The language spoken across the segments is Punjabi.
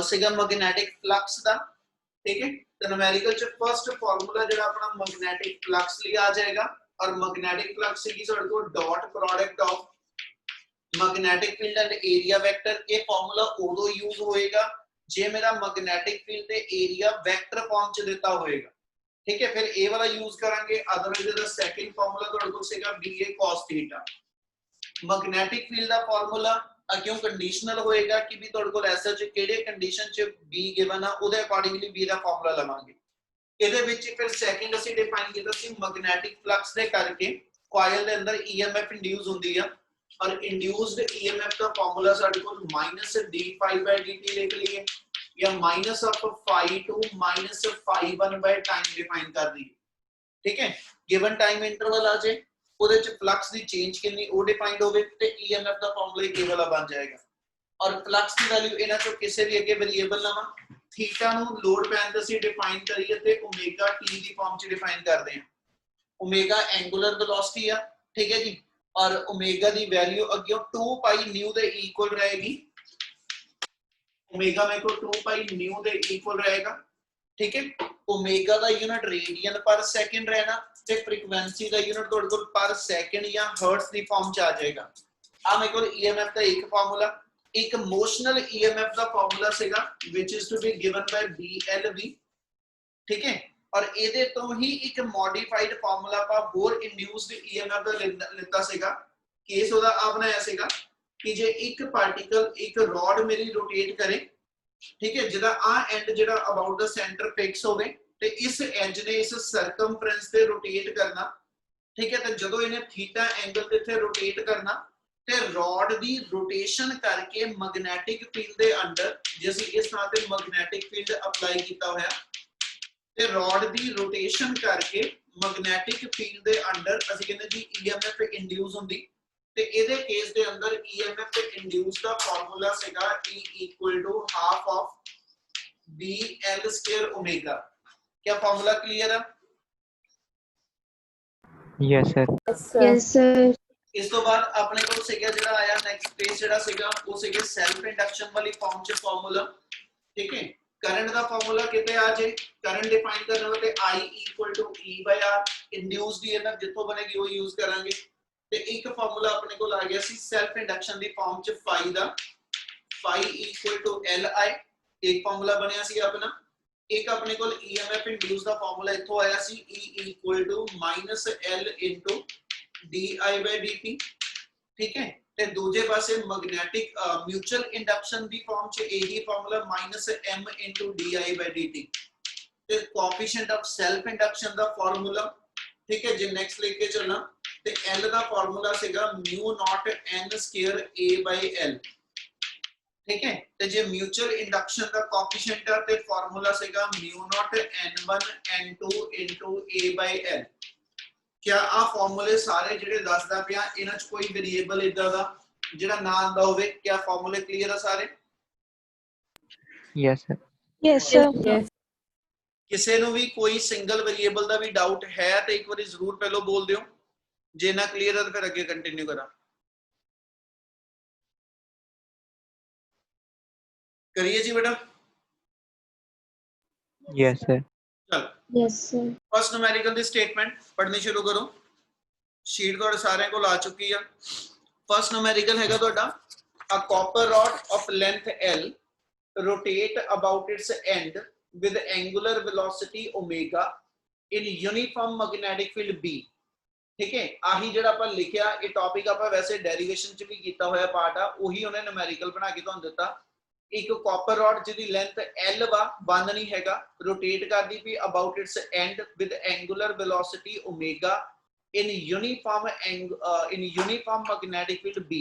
ਸੀਗਾ ਮੈਗਨੈਟਿਕ ਫਲਕਸ ਦਾ। ठीक है, तो न्यूमेरिकल च फर्स्ट फार्मूला जो अपना मैग्नेटिक फ्लक्स लिया आ जाएगा और मैग्नेटिक फ्लक्स की co dot product of magnetic field and area vector. ये फार्मूला उदो यूज होएगा जे मेरा मैग्नेटिक फील्ड ते एरिया वेक्टर फॉर्म च दिता होएगा। ठीक है, फिर ए वाला यूज करांगे। अदरवाइज द सेकंड फार्मूला ਤੁਹਾਡੇ ਕੋਲ ਸੀਗਾ BA cos theta. Magnetic field ਦਾ फार्मूला क्यों कंडीशनल होएगा कि भी ਤੁਹਾਡੇ ਕੋਲ ਐਸਾ ਚ ਕਿਹੜੇ ਕੰਡੀਸ਼ਨ ਚ B ਗਿਵਨ ਆ ਉਹਦੇ ਅਕੋਰਡਿੰਗਲੀ B ਦਾ ਫਾਰਮੂਲਾ ਲਵਾਂਗੇ। ਇਹਦੇ ਵਿੱਚ ਫਿਰ ਸੈਕਿੰਡ ਅਸੀਂ ਡਿਫਾਈਨ ਕੀਤਾ ਸੀ ਮੈਗਨੈਟਿਕ ਫਲਕਸ ਦੇ ਕਰਕੇ ਕੋਇਲ ਦੇ ਅੰਦਰ EMF ਇੰਡਿਊਸ ਹੁੰਦੀ ਆ और इंड्यूस्ड EMF का फार्मूला ਸਾਡੇ ਕੋਲ -d∅dt लिख लिए या -φ2 -φ1 टाइम डिफाइन कर दी। ठीक है, गिवन टाइम इंटरवल आ जाए ਉਹਦੇ ਚ ਫਲਕਸ ਦੀ ਚੇਂਜ ਕਿੰਨੀ ਉਹ ਡਿਫਾਈਨਡ ਹੋਵੇ ਤੇ EMF ਦਾ ਫਾਰਮੂਲਾ ਇਹ ਵਾਲਾ ਬਣ ਜਾਏਗਾ। ਔਰ ਫਲਕਸ ਦੀ ਵੈਲਿਊ ਇਹਨਾਂ ਚੋਂ ਕਿਸੇ ਵੀ ਅੱਗੇ ਵੇਰੀਏਬਲ ਲਵਾਂ ਥੀਟਾ ਨੂੰ ਲੋਡ ਪੈਨ ਤੇ ਅਸੀਂ ਡਿਫਾਈਨ ਕਰੀਏ ਤੇ ਓਮੇਗਾ ਟੀ ਦੀ ਫਾਰਮ ਚ ਡਿਫਾਈਨ ਕਰਦੇ ਹਾਂ। ਓਮੇਗਾ ਐਂਗੂਲਰ ਵੈਲੋਸਿਟੀ ਆ। ਠੀਕ ਹੈ ਜੀ, ਔਰ ਓਮੇਗਾ ਦੀ ਵੈਲਿਊ ਅੱਗੇ 2 ਪਾਈ ਨਿਊ ਦੇ ਇਕੁਅਲ ਰਹੇਗੀ। ओमेगा मेरे को 2 पाई न्यू दे इक्वल रहेगा। ठीक है, ओमेगा का यूनिट रेडियन पर सेकंड रहना ते फ्रीक्वेंसी का यूनिट ਤੁਹਾਡੇ ਕੋਲ पर सेकंड या हर्ट्ज ਦੀ ਫਾਰਮ ਚ ਆ ਜਾਏਗਾ। ਆ ਮੇਰੇ ਕੋਲ EMF ਦਾ ਇੱਕ ਫਾਰਮੂਲਾ। ਇੱਕ ਮੋਸ਼ਨਲ EMF ਦਾ ਫਾਰਮੂਲਾ ਸੀਗਾ which is to be given by BLV। ठीक है, और ਇਹਦੇ ਤੋਂ ਹੀ ਇੱਕ ਮੋਡੀਫਾਈਡ ਫਾਰਮੂਲਾ ਆਪਾਂ ਹੋਰ ਇੰਡਿਊਸਡ EMF ਦਾ ਲਿੱਤਾ ਸੀਗਾ। ਕੇਸ ਉਹਦਾ ਆ ਬਣਾਇਆ ਸੀਗਾ कि जे एक पार्टिकल एक रॉड मेरी रोटेट करे, ठीक है, जिदा आ एंड जिदा अबाउट द सेंटर फिक्स होवे ते इस एज ने इस सर्कमफ्रेंस ते रोटेट करना। ठीक है, तो जदों इन्हें थीटा एंगल ते इथे रोटेट करना ते रॉड दी रोटेशन करके मैग्नेटिक फील्ड दे अंडर जे ਅਸੀਂ इस तरह ते मैग्नेटिक फील्ड अप्लाई कीता होया ते रॉड दी रोटेशन करके मैग्नेटिक फील्ड दे अंडर ਅਸੀਂ ਕਹਿੰਦੇ जी EMF इंड्यूस ਹੁੰਦੀ। ਤੇ ਇਹਦੇ ਕੇਸ ਦੇ ਅੰਦਰ EMF ਇੰਡਿਊਸ ਦਾ ਫਾਰਮੂਲਾ ਸੀਗਾ E = half of BL² omega. क्या फॉर्मूला क्लियर है? Yes sir. Yes sir. इस तो बाद अपने को ਸੀਗਾ ਜਿਹੜਾ ਆਇਆ ਨੈਕਸਟ ਪੇਜ ਜਿਹੜਾ ਸੀਗਾ ਉਹ ਸੀਗੇ ਸੈਲਫ ਇੰਡਕਸ਼ਨ ਵਾਲੀ ਫਾਰਮ ਚ ਫਾਰਮੂਲਾ। ਠੀਕ ਹੈ, ਕਰੰਟ ਦਾ ਫਾਰਮੂਲਾ ਕਿਤੇ ਆ ਜੇ ਕਰੰਟ ਡਿਫਾਈਨ ਕਰਨਾ ਹੋਵੇ ਤੇ I = E/R ਇੰਡਿਊਸਡ EMF ਜਿੱਥੋਂ ਬਣੇਗੀ ਉਹ ਯੂਜ਼ ਕਰਾਂਗੇ। ਤੇ ਇੱਕ ਫਾਰਮੂਲਾ ਆਪਣੇ ਕੋਲ ਆ ਗਿਆ ਸੀ ਸੈਲਫ ਇੰਡਕਸ਼ਨ ਦੀ ਫਾਰਮ ਚ φ ਦਾ φ = Li। ਇੱਕ ਫਾਰਮੂਲਾ ਬਣਿਆ ਸੀ ਆਪਣਾ। ਇੱਕ ਆਪਣੇ ਕੋਲ EMF ਇੰਡਿਊਸ ਦਾ ਫਾਰਮੂਲਾ ਇੱਥੋਂ ਆਇਆ ਸੀ E = -L di/dt। ਠੀਕ ਹੈ, ਤੇ ਦੂਜੇ ਪਾਸੇ ਮੈਗਨੈਟਿਕ ਮਿਊਚੁਅਲ ਇੰਡਕਸ਼ਨ ਦੀ ਫਾਰਮ ਚ ਇਹੀ ਫਾਰਮੂਲਾ -M di/dt। ਤੇ coefficient of self induction the formula. ठीक है, जे नेक्स्ट लेके चलना ते L ਦਾ ਫਾਰਮੂਲਾ ਸੀਗਾ μ0 n² A/L। ठीक है, ਤੇ ਜੇ ਮਿਊਚੁਅਲ ਇੰਡਕਸ਼ਨ ਦਾ ਕੋਐਫੀਸ਼ੀਐਂਟ ਆ ਤੇ ਫਾਰਮੂਲਾ ਸੀਗਾ μ0 n1 n2 A/L। क्या ਆ ਫਾਰਮੂਲੇ ਸਾਰੇ ਜਿਹੜੇ ਦੱਸਦਾ ਪਿਆ ਇਹਨਾਂ ਚ ਕੋਈ ਵੇਰੀਏਬਲ ਇਦਾਂ ਦਾ ਜਿਹੜਾ ਨਾ ਆਂਦਾ ਹੋਵੇ? क्या ਫਾਰਮੂਲੇ ਕਲੀਅਰ ਆ ਸਾਰੇ? Yes sir. Yes sir. ਕਿਸੇ ਨੂੰ ਵੀ ਕੋਈ ਸਿੰਗਲ ਵੇਰੀਏਬਲ ਦਾ ਵੀ ਡਾਊਟ ਹੈ ਤੇ ਇੱਕ ਵਾਰੀ ਜ਼ਰੂਰ ਪਹਿਲਾਂ ਬੋਲ ਦਿਓ। ਜੇ ਨਾ ਕਲੀਅਰ ਹੈ ਤਾਂ ਫਿਰ ਅੱਗੇ ਕੰਟੀਨਿਊ ਕਰਾਂ। करिए जी बेटा। Yes sir. चल यस सर। फर्स्ट न्यूमेरिकल दी स्टेटमेंट पढ़नी शुरू करो। शीट ਤੁਹਾਡੇ ਸਾਰਿਆਂ ਕੋਲ ਆ ਚੁੱਕੀ ਆ। फर्स्ट न्यूमेरिकल हैगा ਤੁਹਾਡਾ a copper rod of length L rotate about its end with angular velocity omega in uniform magnetic field B। ठीक है, ਆਹੀ ਜਿਹੜਾ ਆਪਾਂ ਲਿਖਿਆ ਇਹ ਟੌਪਿਕ ਆਪਾਂ ਵੈਸੇ ਡੈਰੀਵੇਸ਼ਨ ਚ ਵੀ ਕੀਤਾ ਹੋਇਆ ਪਾਰਟ ਆ ਉਹੀ ਉਹਨੇ ਨਿਊਮੈਰੀਕਲ ਬਣਾ ਕੇ ਤੁਹਾਨੂੰ ਦਿੱਤਾ। ਇੱਕ ਕਾਪਰ ਰॉड ਜਿਹਦੀ ਲੈਂਥ L ਵਾ 1 ਨਹੀਂ ਹੈਗਾ ਰੋਟੇਟ ਕਰਦੀ ਪਈ about its end with angular velocity omega in uniform magnetic field B।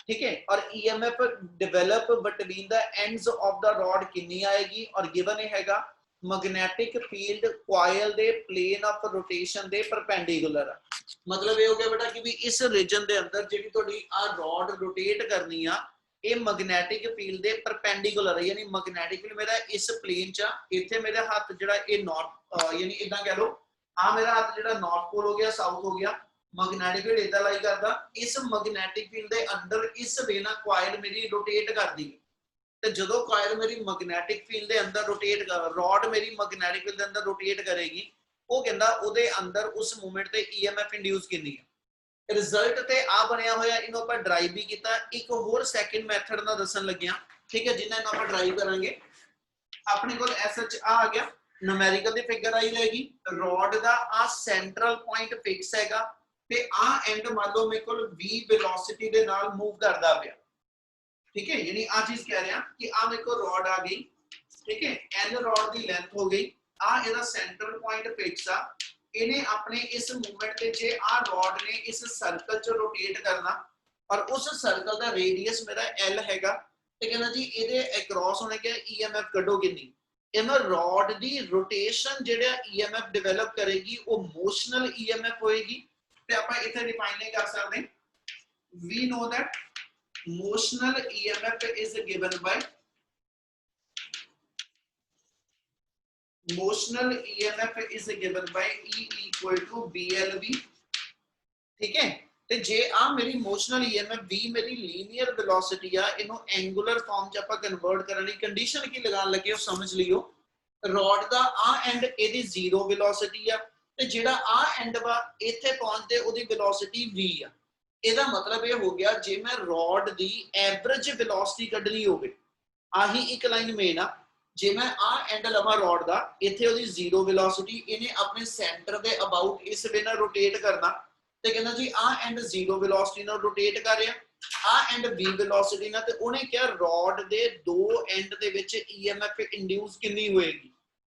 ठीक है, और EMF develop between the ends of the rod कितनी आएगी और given हैगा मैग्नेटिक फील्ड कॉइल दे प्लेन ऑफ रोटेशन दे परपेंडिकुलर। मतलब ये हो गया बेटा कि भी इस रीजन दे अंदर जेडी ਤੁਹਾਡੀ ਆ रॉड रोटेट करनी आ ਇਹ मैग्नेटिक फील्ड दे परपेंडिकुलर है, यानी मैग्नेटिक फील्ड मेरा इस प्लेन च इथे मेरा हाथ जेड़ा ये नॉर्थ यानी इदां कह लो आ मेरा हाथ जेड़ा नॉर्थ पोल हो गया साउथ हो गया मैग्नेटिक फील्ड इदा लाई करदा इस मैग्नेटिक फील्ड दे अंदर इस वे ना कॉइल मेरी रोटेट करदी ਤੇ ਜਦੋਂ coil ਮੇਰੀ magnetic field ਦੇ ਅੰਦਰ rotate rod ਮੇਰੀ magnetic field ਦੇ ਅੰਦਰ rotate ਕਰੇਗੀ, ਉਹ ਕਹਿੰਦਾ ਉਹਦੇ ਅੰਦਰ ਉਸ ਮੂਵਮੈਂਟ ਤੇ EMF ਇੰਡਿਊਸ ਕਿੰਨੀ ਹੈ। ਰਿਜ਼ਲਟ ਤੇ ਆ ਬਣਿਆ ਹੋਇਆ, ਇਹਨੂੰ ਆਪਾਂ ਡਰਾਈਵ ਵੀ ਕੀਤਾ। ਇੱਕ ਹੋਰ ਸੈਕਿੰਡ ਮੈਥਡ ਨਾਲ ਦੱਸਣ ਲੱਗਿਆ, ਠੀਕ ਹੈ, ਜਿੰਨਾ ਇਹਨੂੰ ਆਪਾਂ ਡਰਾਈਵ ਕਰਾਂਗੇ। ਆਪਣੇ ਕੋਲ SH ਆ ਗਿਆ, ਨੂਮੈਰੀਕਲ ਦੀ ਫਿਗਰ ਆਈ ਰਹੇਗੀ, ਰੋਡ ਦਾ ਆ ਸੈਂਟਰਲ ਪੁਆਇੰਟ ਫਿਕਸ ਹੈਗਾ ਤੇ ਆ ਐਂਡ ਮੰਨ ਲਓ ਮੇਰੇ ਕੋਲ v ਵੈਲੋਸਿਟੀ ਦੇ ਨਾਲ ਮੂਵ ਕਰਦਾ ਪਿਆ, ਠੀਕ ਹੈ। ਯਾਨੀ ਆ ਚੀਜ਼ ਕਹਿ ਰਿਹਾ ਕਿ ਆ ਮੇਰੇ ਕੋਲ ਰੋਡ ਆ ਗਈ, ਠੀਕ ਹੈ, l ਰੋਡ ਦੀ ਲੈਂਥ ਹੋ ਗਈ, ਆ ਇਹਦਾ ਸੈਂਟਰਲ ਪੁਆਇੰਟ ਫਿਕਸ ਆ। ਇਹਨੇ ਆਪਣੇ ਇਸ ਮੂਵਮੈਂਟ ਤੇ ਜੇ ਆ ਰੋਡ ਨੇ ਇਸ ਸਰਕਲ ਚ ਰੋਟੇਟ ਕਰਨਾ ਔਰ ਉਸ ਸਰਕਲ ਦਾ ਰੇਡੀਅਸ ਮੇਰਾ l ਹੈਗਾ, ਤੇ ਕਹਿੰਦਾ ਜੀ ਇਹਦੇ ਅਕ੍ਰੋਸ ਹੋਣੇ ਕਿ EMF ਕੱਢੋ ਕਿੰਨੀ। ਇਹਨਾਂ ਰੋਡ ਦੀ ਰੋਟੇਸ਼ਨ ਜਿਹੜਾ EMF ਡਿਵੈਲਪ ਕਰੇਗੀ ਉਹ ਮੋਸ਼ਨਲ EMF ਹੋਏਗੀ, ਤੇ ਆਪਾਂ ਇੱਥੇ ਡਿਫਾਈਨ ਨਹੀਂ ਕਰ ਸਕਦੇ। we know that motional EMF is given by E equal to BLV, ठीक है। ਤੇ ਜੇ ਆ ਮੇਰੀ ਮੋਸ਼ਨਲ EMF v ਮੇਰੀ ਲੀਨੀਅਰ ਵੈਲੋਸਿਟੀ ਆ, ਇਹਨੂੰ ਐਂਗੂਲਰ ਫਾਰਮ ਚ ਆਪਾਂ ਕਨਵਰਟ ਕਰਨ ਲਈ ਕੰਡੀਸ਼ਨ ਕੀ ਲਗਾਉਣ ਲੱਗੇ ਉਹ ਸਮਝ ਲਿਓ। ਰੋਡ ਦਾ ਆ ਐਂਡ ਇਹਦੀ ਜ਼ੀਰੋ ਵੈਲੋਸਿਟੀ ਆ, ਤੇ ਜਿਹੜਾ ਆ ਐਂਡ ਵਾ ਇੱਥੇ ਪਹੁੰਚਦੇ ਉਹਦੀ ਵੈਲੋਸਿਟੀ v ਆ। ਇਹਦਾ ਮਤਲਬ ਇਹ ਹੋ ਗਿਆ ਜੇ ਮੈਂ ਰੋਡ ਦੀ ਐਵਰੇਜ ਵੈਲੋਸਿਟੀ ਕੱਢਣੀ ਹੋਵੇ, ਆਹੀ ਇੱਕ ਲਾਈਨ ਮੇਨ ਆ, ਜੇ ਮੈਂ ਆ ਐਂਡ ਲਵਾਂ ਰੋਡ ਦਾ, ਇੱਥੇ ਉਹਦੀ ਜ਼ੀਰੋ ਵੈਲੋਸਿਟੀ, ਇਹਨੇ ਆਪਣੇ ਸੈਂਟਰ ਦੇ ਅਬਾਊਟ ਇਸ ਵੇ ਨਾਲ ਰੋਟੇਟ ਕਰਨਾ, ਤੇ ਕਹਿੰਦਾ ਜੀ ਆ ਐਂਡ ਜ਼ੀਰੋ ਵੈਲੋਸਿਟੀ ਨਾਲ ਰੋਟੇਟ ਕਰ ਰਿਹਾ, ਆ ਐਂਡ v ਵੈਲੋਸਿਟੀ ਨਾਲ, ਤੇ ਉਹਨੇ ਕਿਹਾ ਰੋਡ ਦੇ ਦੋ ਐਂਡ ਦੇ ਵਿੱਚ EMF ਇੰਡਿਊਸ ਕਿੰਨੀ ਹੋਏਗੀ।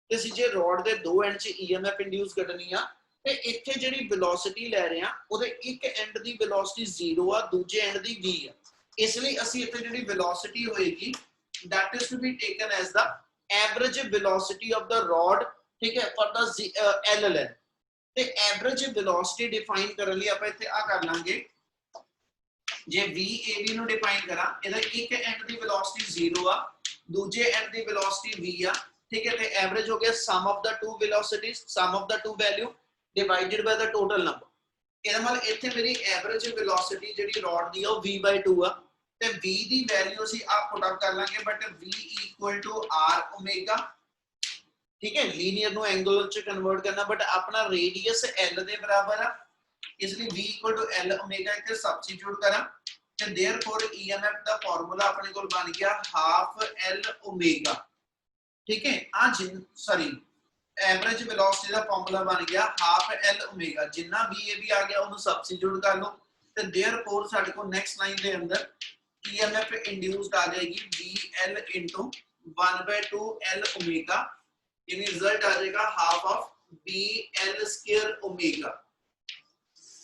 ਤੇ ਅਸੀਂ ਜੇ ਰੋਡ ਦੇ ਦੋ ਐਂਡ 'ਚ EMF ਇੰਡਿਊਸ ਕੱਢਣੀ ਆ, ਤੇ ਇੱਥੇ ਜਿਹੜੀ ਵੈਲੋਸਿਟੀ ਲੈ ਰਹੇ ਆ ਉਹਦੇ ਇੱਕ ਐਂਡ ਦੀ ਵੈਲੋਸਿਟੀ 0 ਆ, ਦੂਜੇ ਐਂਡ ਦੀ v ਆ, ਇਸ ਲਈ ਅਸੀਂ ਇੱਥੇ ਜਿਹੜੀ ਵੈਲੋਸਿਟੀ ਹੋਏਗੀ that is to be taken as the average velocity of the rod, ठीक है, for the L length। ਤੇ ਐਵਰੇਜ ਵੈਲੋਸਿਟੀ ਡਿਫਾਈਨ ਕਰਨ ਲਈ ਆਪਾਂ ਇੱਥੇ ਆ ਕਰ ਲਾਂਗੇ, ਜੇ VAB ਨੂੰ ਡਿਫਾਈਨ ਕਰਾਂ, ਇਹਦਾ ਇੱਕ ਐਂਡ ਦੀ ਵੈਲੋਸਿਟੀ 0 ਆ, ਦੂਜੇ ਐਂਡ ਦੀ ਵੈਲੋਸਿਟੀ v ਆ, ਠੀਕ ਹੈ, ਤੇ ਐਵਰੇਜ ਹੋ ਗਿਆ sum of the two velocities, sum of the two value divided by the total number. ਇਹਦਾ ਮਤਲਬ ਇੱਥੇ ਮੇਰੀ ਐਵਰੇਜ ਵੈਲੋਸਿਟੀ ਜਿਹੜੀ ਰੋਡ ਦੀ ਆ ਉਹ v/2 ਆ, ਤੇ v ਦੀ ਵੈਲਿਊ ਅਸੀਂ ਆ ਪੁੱਟ ਅਪ ਕਰ ਲਾਂਗੇ, but v equal to r omega, ठीक है, लीनियर नो एंगुलर च कन्वर्ट करना, बट अपना रेडियस l ਦੇ ਬਰਾਬਰ ਆ, ਇਸ ਲਈ v equal to l omega ਇੱਥੇ ਸਬਸਟੀਟਿਊਟ ਕਰਾਂ, ਤੇ देयरफॉर EMF ਦਾ ਫਾਰਮੂਲਾ ਆਪਣੇ ਕੋਲ ਬਣ ਗਿਆ ਹਾਫ l omega, ठीक है। ਆ ਸੌਰੀ ਐਵਰੇਜ ਵੈਲੋਸਿਟੀ ਦਾ ਫਾਰਮੂਲਾ ਬਣ ਗਿਆ ਹਾਫ l omega, ਜਿੰਨਾ VAB ਆ ਗਿਆ ਉਹਨੂੰ ਸਬਸਟੀਟਿਊਟ ਕਰ ਲਓ, ਤੇ देयरफॉर ਸਾਡੇ ਕੋਲ ਨੈਕਸਟ ਲਾਈਨ ਦੇ ਅੰਦਰ EMF ਇੰਡਿਊਸਡ ਆ ਜਾਏਗੀ VL into 1/2 l omega, यानी रिजल्ट आ जाएगा half of BL square omega.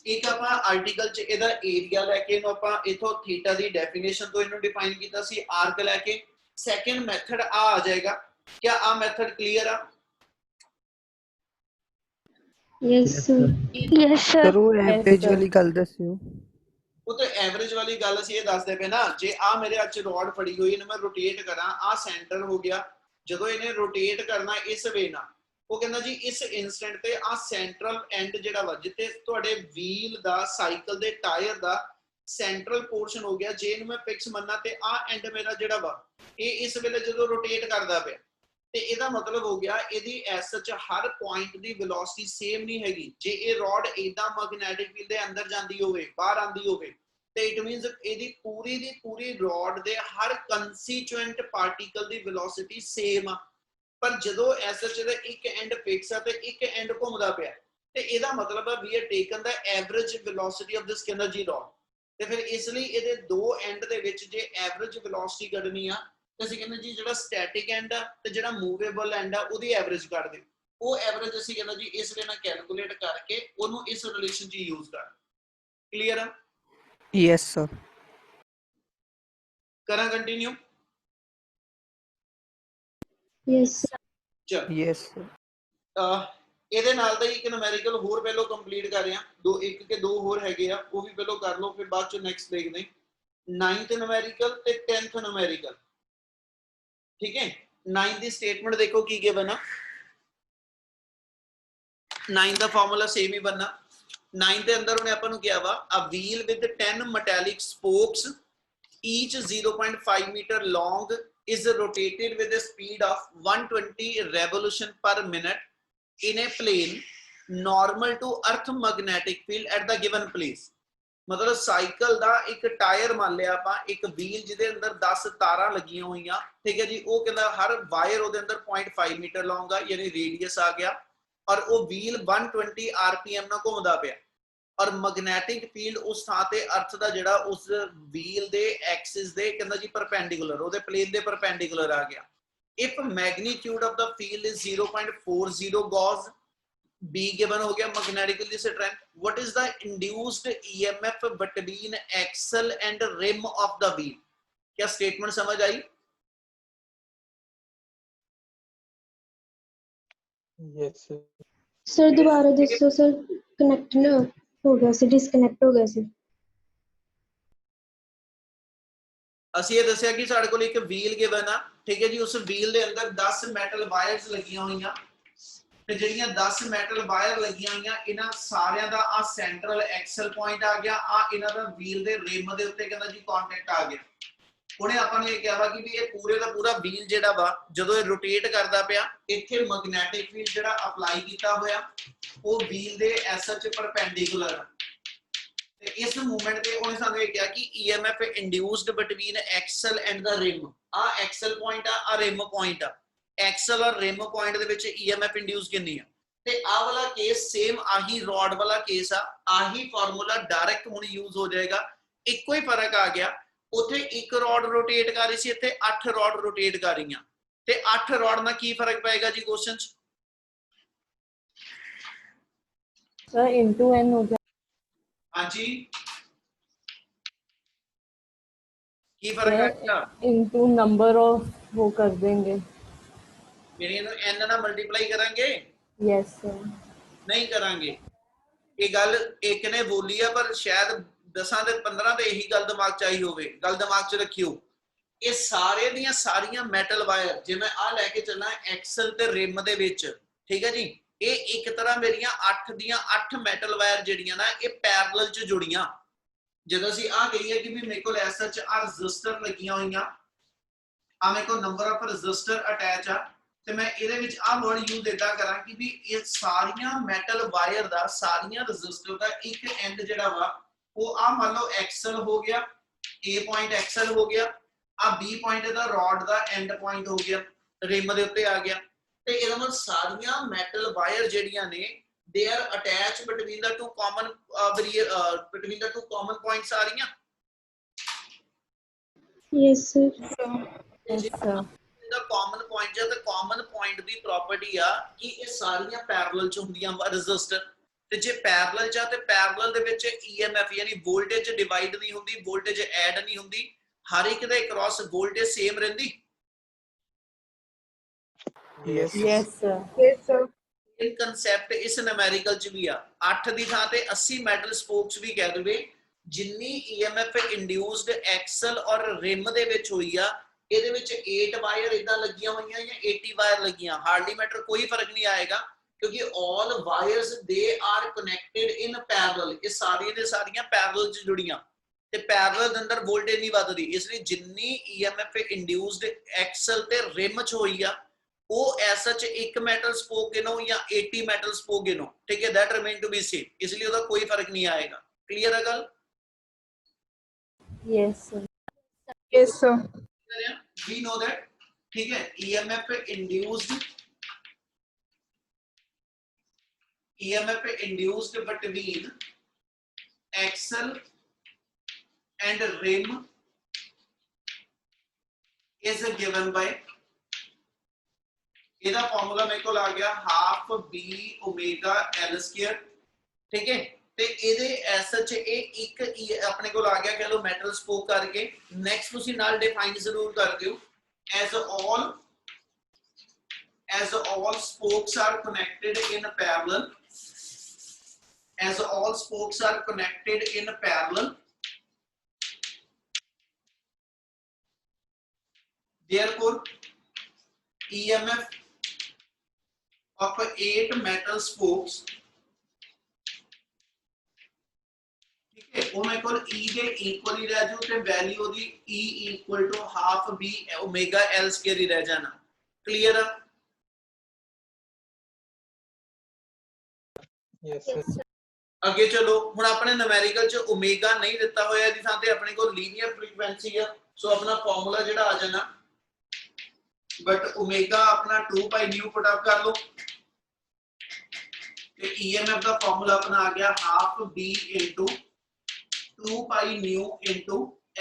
एक ਆਪਾਂ ਆਰਟੀਕਲ ਚ ਇਹਦਾ ਏਰੀਆ ਲੈ ਕੇ ਇਹਨੂੰ ਆਪਾਂ ਇਥੋਂ ਥੀਟਾ ਦੀ ਡੈਫੀਨੇਸ਼ਨ ਤੋਂ ਇਹਨੂੰ ਡਿਫਾਈਨ ਕੀਤਾ ਸੀ, ਆਰਕ ਲੈ ਕੇ। ਸੈਕੰਡ ਮੈਥਡ ਆ ਜਾਏਗਾ, क्या ਆ ਮੈਥਡ ਕਲੀਅਰ ਆ? Yes, sir. Yes, sir. Sir ਉਹ ਐਵਰੇਜ ਵਾਲੀ ਗੱਲ ਦੱਸਿਓ। ਉਹ ਤੇ ਐਵਰੇਜ ਵਾਲੀ ਗੱਲ ਅਸੀਂ ਇਹ ਦੱਸਦੇ ਪਏ ਨਾ, ਜੇ ਆ ਮੇਰੇ ਹੱਥ ਚ ਰੋਡ ਫੜੀ ਹੋਈ ਇਹਨੂੰ ਮੈਂ ਰੋਟੇਟ ਕਰਾਂ, ਆ ਸੈਂਟਰ ਹੋ ਗਿਆ, ਜਦੋਂ ਇਹਨੇ ਰੋਟੇਟ ਕਰਨਾ ਇਸ ਵੇ ਨਾਲ, ਉਹ ਕਹਿੰਦਾ ਜੀ ਇਸ ਇਨਸਟੈਂਟ ਤੇ ਆ ਸੈਂਟਰਲ ਐਂਡ ਜਿਹੜਾ ਵਾ ਜਿੱਥੇ ਤੁਹਾਡੇ ਵੀਲ ਦਾ ਸਾਈਕਲ ਦੇ ਟਾਇਰ ਦਾ ਸੈਂਟਰਲ ਪੋਰਸ਼ਨ ਹੋ ਗਿਆ, ਜੇ ਇਹਨੂੰ ਮੈਂ ਫਿਕਸ ਮੰਨਾ ਤੇ ਆ ਐਂਡ ਮੇਰਾ ਜਿਹੜਾ ਵਾ ਇਹ ਇਸ ਵੇਲੇ ਜਦੋਂ ਰੋਟੇਟ ਕਰਦਾ ਪਿਆ, ਤੇ ਇਹਦਾ ਮਤਲਬ ਹੋ ਗਿਆ ਇਹਦੀ ਐਸ ਚ ਹਰ ਪੁਆਇੰਟ ਦੀ ਵੈਲੋਸਿਟੀ ਸੇਮ ਨਹੀਂ ਹੈਗੀ। ਜੇ ਇਹ ਰੋਡ ਇਦਾਂ ਮੈਗਨੈਟਿਕ ਫੀਲਡ ਦੇ ਅੰਦਰ ਜਾਂਦੀ ਹੋਵੇ, ਬਾਹਰ ਆਂਦੀ ਹੋਵੇ, ਤੇ ਇਟ ਮੀਨਸ ਇਹਦੀ ਪੂਰੀ ਦੀ ਪੂਰੀ ਰੋਡ ਦੇ ਹਰ ਕੰਸਟੀਚੁਐਂਟ ਪਾਰਟੀਕਲ ਦੀ ਵੈਲੋਸਿਟੀ ਸੇਮ ਆ, ਪਰ ਜਦੋਂ ਐਸਐਚ ਦਾ ਇੱਕ ਐਂਡ ਫਿਕਸ ਆ ਤੇ ਇੱਕ ਐਂਡ ਘੁੰਮਦਾ ਪਿਆ, ਤੇ ਇਹਦਾ ਮਤਲਬ ਆ we are taken the average velocity of this energy rod. ਤੇ ਫਿਰ ਇਸ ਲਈ ਇਹਦੇ ਦੋ ਐਂਡ ਦੇ ਵਿੱਚ ਜੇ ਐਵਰੇਜ ਵੈਲੋਸਿਟੀ ਕੱਢਣੀ ਆ, ਤੇ ਅਸੀਂ ਕਹਿੰਦੇ ਜੀ ਜਿਹੜਾ ਸਟੈਟਿਕ ਐਂਡ ਆ ਤੇ ਜਿਹੜਾ ਮੂਵੇਬਲ ਐਂਡ ਆ ਉਹਦੀ ਐਵਰੇਜ ਕੱਢ ਦੇ। ਉਹ ਐਵਰੇਜ ਅਸੀਂ ਕਹਿੰਦੇ ਜੀ ਇਸ ਵੇ ਨਾਲ ਕੈਲਕੂਲੇਟ ਕਰਕੇ ਉਹਨੂੰ ਇਸ ਰਿਲੇਸ਼ਨ 'ਚ ਯੂਜ਼ ਕਰ। ਕਲੀਅਰ ਆ? Yes sir. ਕਰਾਂ ਕੰਟੀਨਿਊ? Yes, sir. ਚਲ ਯੈਸ ਸਰ। ਇਹਦੇ ਨਾਲ ਦਾ ਇੱਕ ਨੂਮੈਰੀਕਲ ਹੋਰ ਪਹਿਲਾਂ ਕੰਪਲੀਟ ਕਰ ਰਿਹਾ, ਦੋ ਇੱਕ ਕੇ ਦੋ ਹੋਰ ਹੈਗੇ ਆ, ਉਹ ਵੀ ਪਹਿਲਾਂ ਕਰ ਲਓ, ਫਿਰ ਬਾਅਦ ਚ ਨੈਕਸਟ ਦੇਖਦੇ। 9th ਨੂਮੈਰੀਕਲ ਤੇ 10th ਨੂਮੈਰੀਕਲ, ਠੀਕ ਹੈ। 9 ਦੀ ਸਟੇਟਮੈਂਟ ਦੇਖੋ ਕੀ ਗਿਵਨ ਆ। 9 ਦਾ ਫਾਰਮੂਲਾ ਸੇਮ ਹੀ ਬਣਨਾ। 9 ਦੇ ਅੰਦਰ ਉਹਨੇ ਆਪਾਂ ਨੂੰ ਕਿਹਾ ਵਾ a wheel with 10 metallic spokes each 0.5 meter long is rotated with a speed of 120 revolution per minute in a plane normal to earth magnetic field at the given place। मतलब साइकिल ਦਾ ਇੱਕ ਟਾਇਰ ਮੰਨ ਲਿਆ ਆਪਾਂ, ਇੱਕ ਵੀਲ ਜਿਹਦੇ ਅੰਦਰ 10 ਤਾਰਾਂ ਲੱਗੀਆਂ ਹੋਈਆਂ, ਠੀਕ ਹੈ ਜੀ। ਉਹ ਕਹਿੰਦਾ ਹਰ ਵਾਇਰ ਉਹਦੇ ਅੰਦਰ 0.5 ਮੀਟਰ ਲੌਂਗਾ, ਯਾਨੀ ਰੇਡੀਅਸ ਆ ਗਿਆ, ਔਰ ਉਹ ਵੀਲ 120 ਆਰਪੀਐਮ ਨਾਲ ਘੁੰਮਦਾ ਪਿਆ, ਔਰ ਮੈਗਨੈਟਿਕ ਫੀਲਡ ਉਸ ਥਾਂ ਤੇ ਅਰਥ ਦਾ ਜਿਹੜਾ ਉਸ ਵੀਲ ਦੇ ਐਕਸਿਸ ਦੇ ਕਹਿੰਦਾ ਜੀ ਪਰਪੈਂਡੀਕੂਲਰ, ਉਹਦੇ ਪਲੇਨ ਦੇ ਪਰਪੈਂਡੀਕੂਲਰ ਆ ਗਿਆ। If magnitude of the field is 0.40 gauss, B given हो गया magnetically strength, what is the induced EMF between axle and rim of the wheel. क्या स्टेटमेंट समझ आई? Yes sir. सर दोबारा दसो सर, कनेक्ट ना हो गया सी, डिस्कनेक्ट हो गया सी। ਅਸੀਂ ਇਹ ਦੱਸਿਆ ਕਿ ਸਾਡੇ ਕੋਲ ਇੱਕ ਵੀਲ ਗਿਵਨ ਆ, ਠੀਕ ਹੈ ਜੀ। ਉਸ ਵੀਲ ਦੇ ਅੰਦਰ 10 ਮੈਟਲ ਵਾਇਰਸ ਲੱਗੀਆਂ ਹੋਈਆਂ, ਤੇ ਜਿਹੜੀਆਂ 10 ਮੈਟਲ ਵਾਇਰ ਲੱਗੀਆਂ ਹੋਈਆਂ, ਇਹਨਾਂ ਸਾਰਿਆਂ ਦਾ ਆ ਸੈਂਟਰਲ ਐਕਸਲ ਪੁਆਇੰਟ ਆ ਗਿਆ, ਆ ਇਹਨਾਂ ਦਾ ਵੀਲ ਦੇ ਰਿਮ ਦੇ ਉੱਤੇ ਕਹਿੰਦਾ ਜੀ ਕੰਟੈਕਟ ਆ ਗਿਆ। ਉਹਨੇ ਆਪਾਂ ਨੂੰ ਇਹ ਕਿਹਾ ਵਾ ਕਿ ਵੀ ਇਹ ਪੂਰੇ ਦਾ ਪੂਰਾ ਵੀਲ ਜਿਹੜਾ ਵਾ ਜਦੋਂ ਇਹ ਰੋਟੇਟ ਕਰਦਾ ਪਿਆ, ਇੱਥੇ ਮੈਗਨੈਟਿਕ ਫੀਲਡ ਜਿਹੜਾ ਅਪਲਾਈ ਕੀਤਾ ਹੋਇਆ ਉਹ ਵੀਲ ਦੇ ਐਸਐਚ ਪਰਪੈਂਡੀਕੂਲਰ, ਤੇ ਇਸ ਮੂਵਮੈਂਟ ਤੇ ਉਹਨੇ ਸਾਨੂੰ ਇਹ ਕਿਹਾ ਕਿ EMF induced between axle and the rim. ਆ ਐਕਸਲ ਪੁਆਇੰਟ ਆ ਰਿਮ ਪੁਆਇੰਟ ਆ, एक्सल और रिम पॉइंट दे विच EMF इंड्यूस कितनी है। ते आ वाला केस सेम आही रॉड वाला केस आ, आही फार्मूला डायरेक्ट हुण यूज हो जाएगा। इक्को ही फर्क आ गया, उथे एक रॉड रोटेट कर रही सी, इत्थे 8 रॉड रोटेट कर रही, ते 8 रॉड नाल की फर्क पेगा जी क्वेश्चन च? सर इनटू n हो जाए। हां जी, की फर्क आ गया? इनटू नंबर ऑफ वो कर देंगे, मेरे नु n ना मल्टीप्लाई करेंगे? Yes sir. नहीं करांगे। ये गल एक ने बोली है, पर शायद 10 ਦੇ 15 ਤੇ ਇਹੀ ਗੱਲ ਦਿਮਾਗ ਚ ਆਈ ਹੋਵੇ। ਗੱਲ ਦਿਮਾਗ ਚ ਰੱਖਿਓ, ਇਹ ਸਾਰੇ ਦੀਆਂ ਸਾਰੀਆਂ ਮੈਟਲ ਵਾਇਰ ਜਿਵੇਂ ਆ ਲੈ ਕੇ ਚੱਲਾਂ ਐਕਸਲ ਤੇ ਰਿਮ ਦੇ ਵਿੱਚ, ਠੀਕ ਹੈ ਜੀ। ਇਹ ਇੱਕ ਤਰ੍ਹਾਂ ਮੇਰੀਆਂ 8 ਦੀਆਂ 8 ਮੈਟਲ ਵਾਇਰ ਜਿਹੜੀਆਂ ਨਾ ਇਹ ਪੈਰਲਲ ਚ ਜੁੜੀਆਂ। ਜਦੋਂ ਅਸੀਂ ਆ ਕਹੀਏ ਕਿ ਵੀ ਮੇਰੇ ਕੋਲ ਐਸਾ ਚ ਆ ਰੈਜ਼ਿਸਟਰ ਲੱਗੀਆਂ ਹੋਈਆਂ, ਆ ਮੇਰੇ ਕੋਲ ਨੰਬਰ ਆਫ ਰੈਜ਼ਿਸਟਰ ਅਟੈਚ ਆ, ਤੇ ਮੈਂ ਇਹਦੇ ਵਿੱਚ ਆ ਵਰਡ ਯੂਜ਼ ਇਦਾਂ ਕਰਾਂ ਕਿ ਵੀ ਇਹ ਸਾਰੀਆਂ ਮੈਟਲ ਵਾਇਰ ਦਾ, ਸਾਰੀਆਂ ਰੈਜ਼ਿਸਟਰ ਦਾ ਇੱਕ ਐਂਡ ਜਿਹੜਾ ਵਾ ਉਹ ਆ ਮੰਨ ਲਓ ਐਕਸਲ ਹੋ ਗਿਆ, A ਪੁਆਇੰਟ ਐਕਸਲ ਹੋ ਗਿਆ, ਆ B point the ਰॉड the and point ਹੋ ਗਿਆ, ਰਿਮ ਦੇ ਉੱਤੇ ਆ ਗਿਆ। ਤੇ ਇਹਦਾ ਮਤਲਬ ਸਾਰੀਆਂ ਮੈਟਲ ਵਾਇਰ ਜਿਹੜੀਆਂ ਨੇ they are attached between the two common between the two common points ਆ ਰਹੀਆਂ। Yes sir. Yes sir. The common point ਹੈ, ਤੇ ਕਾਮਨ ਪੁਆਇੰਟ ਦੀ ਪ੍ਰਾਪਰਟੀ ਆ ਕਿ ਇਹ ਸਾਰੀਆਂ ਪੈਰਲਲ ਚ ਹੁੰਦੀਆਂ ਵਾ ਰੈਜ਼ਿਸਟਰ, ਤੇ ਜੇ ਪੈਰਲਲ ਚ ਆ ਤੇ ਪੈਰਲਲ ਦੇ ਵਿੱਚ EMF ਯਾਨੀ ਵੋਲਟੇਜ ਡਿਵਾਈਡ ਨਹੀਂ ਹੁੰਦੀ, ਵੋਲਟੇਜ ਐਡ ਨਹੀਂ ਹੁੰਦੀ, ਹਰ ਇੱਕ ਦੇ ਅਕ੍ਰੋਸ ਵੋਲਟੇਜ ਸੇਮ ਰਹਿੰਦੀ। Yes yes sir. Yes sir. ਇਹ ਕਨਸੈਪਟ ਇਸ ਨਿਊਮੈਰੀਕਲ ਚ ਵੀ ਆ। 8 ਦੀ ਥਾਂ ਤੇ 80 ਮੈਟਲ ਸਪੋਕਸ ਵੀ ਕਹਿ ਦਵੇ, ਜਿੰਨੀ EMF ਇੰਡਿਊਸਡ ਐਕਸਲ ਔਰ ਰਿਮ ਦੇ ਵਿੱਚ ਹੋਈ ਆ, ਇਹਦੇ ਵਿੱਚ 8 ਵਾਇਰ ਇਦਾਂ ਲੱਗੀਆਂ ਹੋਈਆਂ ਜਾਂ 80 ਵਾਇਰ ਲੱਗੀਆਂ, ਹਾਰਡਲੀ ਮੈਟਰ, ਕੋਈ ਫਰਕ ਨਹੀਂ ਆਏਗਾ, ਕਿਉਂਕਿ all wires they are connected in parallel। ਇਹ ਸਾਰੀਆਂ ਦੇ ਸਾਰੀਆਂ ਪੈਰਲਲ ਚ ਜੁੜੀਆਂ, ਤੇ ਪੈਰਲਲ ਦੇ ਅੰਦਰ ਵੋਲਟੇਜ ਨਹੀਂ ਵੱਧਦੀ। ਇਸ ਲਈ ਜਿੰਨੀ EMF ਇੰਡਿਊਸਡ ਐਕਸਲ ਤੇ ਰਿਮ ਚ ਹੋਈ ਆ, ਉਹ ਐਸਾ ਚ ਇੱਕ ਮੈਟਲ ਸਪੋਕ ਗਿਨੋ ਜਾਂ 80 ਮੈਟਲ ਸਪੋਕ ਗਿਨੋ, ਠੀਕ ਹੈ, that remain to be same, ਇਸ ਲਈ ਉਹਦਾ ਕੋਈ ਫਰਕ ਨਹੀਂ ਆਏਗਾ। ਕਲੀਅਰ ਹੈ ਗੱਲ? Yes sir. Yes sir. We know that, ठीक है। EMF induced between axle and rim is given by, ਇਹਦਾ ਫਾਰਮੂਲਾ ਮੇਰੇ ਕੋਲ ਆ ਗਿਆ half B omega L square, ਠੀਕ ਹੈ। ਤੇ ਇਹਦੇ ਐਸਐਚ ਇਹ ਇੱਕ ਆਪਣੇ ਕੋਲ ਆ ਗਿਆ, ਕਹ ਲਓ ਮੈਟਲ ਸਪੋਕ ਕਰਕੇ। ਨੈਕਸਟ ਤੁਸੀਂ ਨਾਲ ਡਿਫਾਈਨ ਜ਼ਰੂਰ ਕਰ ਦਿਓ, as all spokes are connected in parallel, as all spokes are connected in parallel, therefore EMF of 8 metal spokes ठीक है ਉਹ ਮੇਰੇ ਕੋਲ e ਦੇ ਇਕੁਅਲ ਹੀ ਰਹਿ ਜੂ ਤੇ ਵੈਲਿਊ ਉਹਦੀ e equal to half b omega l square ਹੀ ਰਹਿ ਜਾਣਾ ਕਲੀਅਰ ਆ Yes, sir. ਅੱਗੇ ਚਲੋ ਹੁਣ ਆਪਣੇ ਨਿਊਮੈਰੀਕਲ ਚ ਓਮੇਗਾ ਨਹੀਂ ਦਿੱਤਾ ਹੋਇਆ ਇਹਦੀ ਥਾਂ ਤੇ ਆਪਣੇ ਕੋਲ ਲੀਨੀਅਰ ਫ੍ਰੀਕੁਐਂਸੀ ਆ ਸੋ ਆਪਣਾ ਫਾਰਮੂਲਾ ਜਿਹੜਾ ਆ ਜਾਣਾ ਬਟ ਓਮੇਗਾ ਆਪਣਾ 2 ਪਾਈ ਨਿਊ ਪੁੱਟ ਅਪ ਕਰ ਲਓ ਤੇ EMF ਦਾ ਫਾਰਮੂਲਾ ਆਪਣਾ ਆ ਗਿਆ ਹਾਫ b 2 ਪਾਈ ਨਿਊ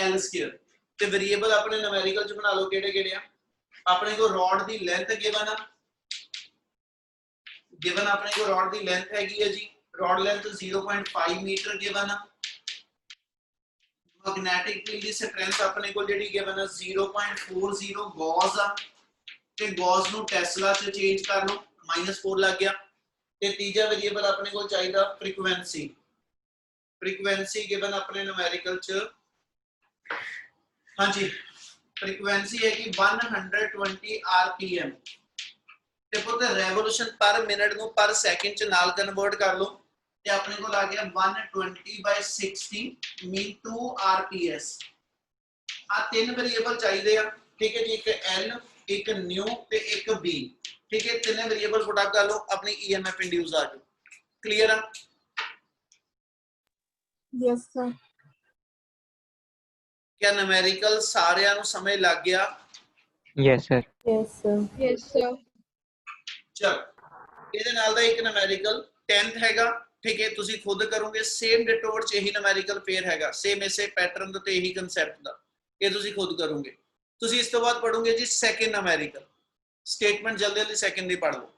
l ਸਕੁਅਰ ਤੇ ਵੇਰੀਏਬਲ ਆਪਣੇ ਨਿਊਮੈਰੀਕਲ ਚ ਬਣਾ ਲਓ ਕਿਹੜੇ ਕਿਹੜੇ ਆ ਆਪਣੇ ਕੋਲ ਰੋਡ ਦੀ ਲੈਂਥ ਗਿਵਨ ਆ ਗਿਵਨ ਆਪਣੇ ਕੋਲ ਰੋਡ ਦੀ ਲੈਂਥ ਹੈਗੀ ਹੈ ਜੀ rod length 0.5 meter given है magnetic field ਦੀ strength ਆਪਣੇ ਕੋਲ ਜਿਹੜੀ given ਹੈ 0.40 gauss ਆ ਤੇ gauss ਨੂੰ ਟੈਸਲਾ ਚ ਚੇਂਜ ਕਰ ਲਓ -4 ਲੱਗ ਗਿਆ ਤੇ ਤੀਜਾ ਵੇਰੀਏਬਲ ਆਪਣੇ ਕੋਲ ਚਾਹੀਦਾ frequency given ਆਪਣੇ numerical ਚ ਹਾਂਜੀ frequency ਹੈ ਕਿ 120 rpm ਤੇ ਪੁੱਤ revolution per minute ਨੂੰ per second ਚ ਨਾਲ ਕਨਵਰਟ ਕਰ ਲਓ ਤੇ ਆਪਣੇ ਕੋਲ ਆ ਗਿਆ 120/60 ਮੀਨ 2 rps ਆ ਤਿੰਨ ਵੇਰੀਏਬਲ ਚਾਹੀਦੇ ਆ ਠੀਕ ਹੈ ਜੀ ਇੱਕ l ਇੱਕ ਨਿਊ ਤੇ ਇੱਕ b ਠੀਕ ਹੈ ਤਿੰਨੇ ਵੇਰੀਏਬਲ ਪੁੱਟ ਅਪ ਕਰ ਲਓ ਆਪਣੀ emf ਇੰਡਿਊਸ ਆ ਜਾਓ ਕਲੀਅਰ ਆ Yes, sir. ਕਿਆ ਨਿਊਮੈਰੀਕਲ ਸਾਰਿਆਂ ਨੂੰ ਸਮਝ ਲੱਗ ਗਿਆ Yes, sir. Yes, sir. Yes, sir. ਚਲ ਇਹਦੇ ਨਾਲ ਦਾ ਇੱਕ ਨਿਊਮੈਰੀਕਲ 10th ਹੈਗਾ ਠੀਕ ਹੈ ਤੁਸੀਂ ਖੁਦ ਕਰੋਗੇ ਸੇਮ ਡਿਟੋਰ ਚ ਇਹੀ ਨਿਊਮੈਰੀਕਲ ਫੇਰ ਹੈਗਾ ਸੇਮ ਇਸੇ ਪੈਟਰਨ ਦੇ ਤੇ ਇਹੀ ਕਨਸੈਪਟ ਦਾ ਇਹ ਤੁਸੀਂ ਖੁਦ ਕਰੋਗੇ ਤੁਸੀਂ ਇਸ ਤੋਂ ਬਾਅਦ ਪੜੋਗੇ ਜੀ ਸੈਕੰਡ ਨਿਊਮੈਰੀਕਲ ਸਟੇਟਮੈਂਟ ਜਲਦੀ ਜਲਦੀ ਸੈਕੰਡ ਦੀ ਪੜ੍ਹ ਲਓ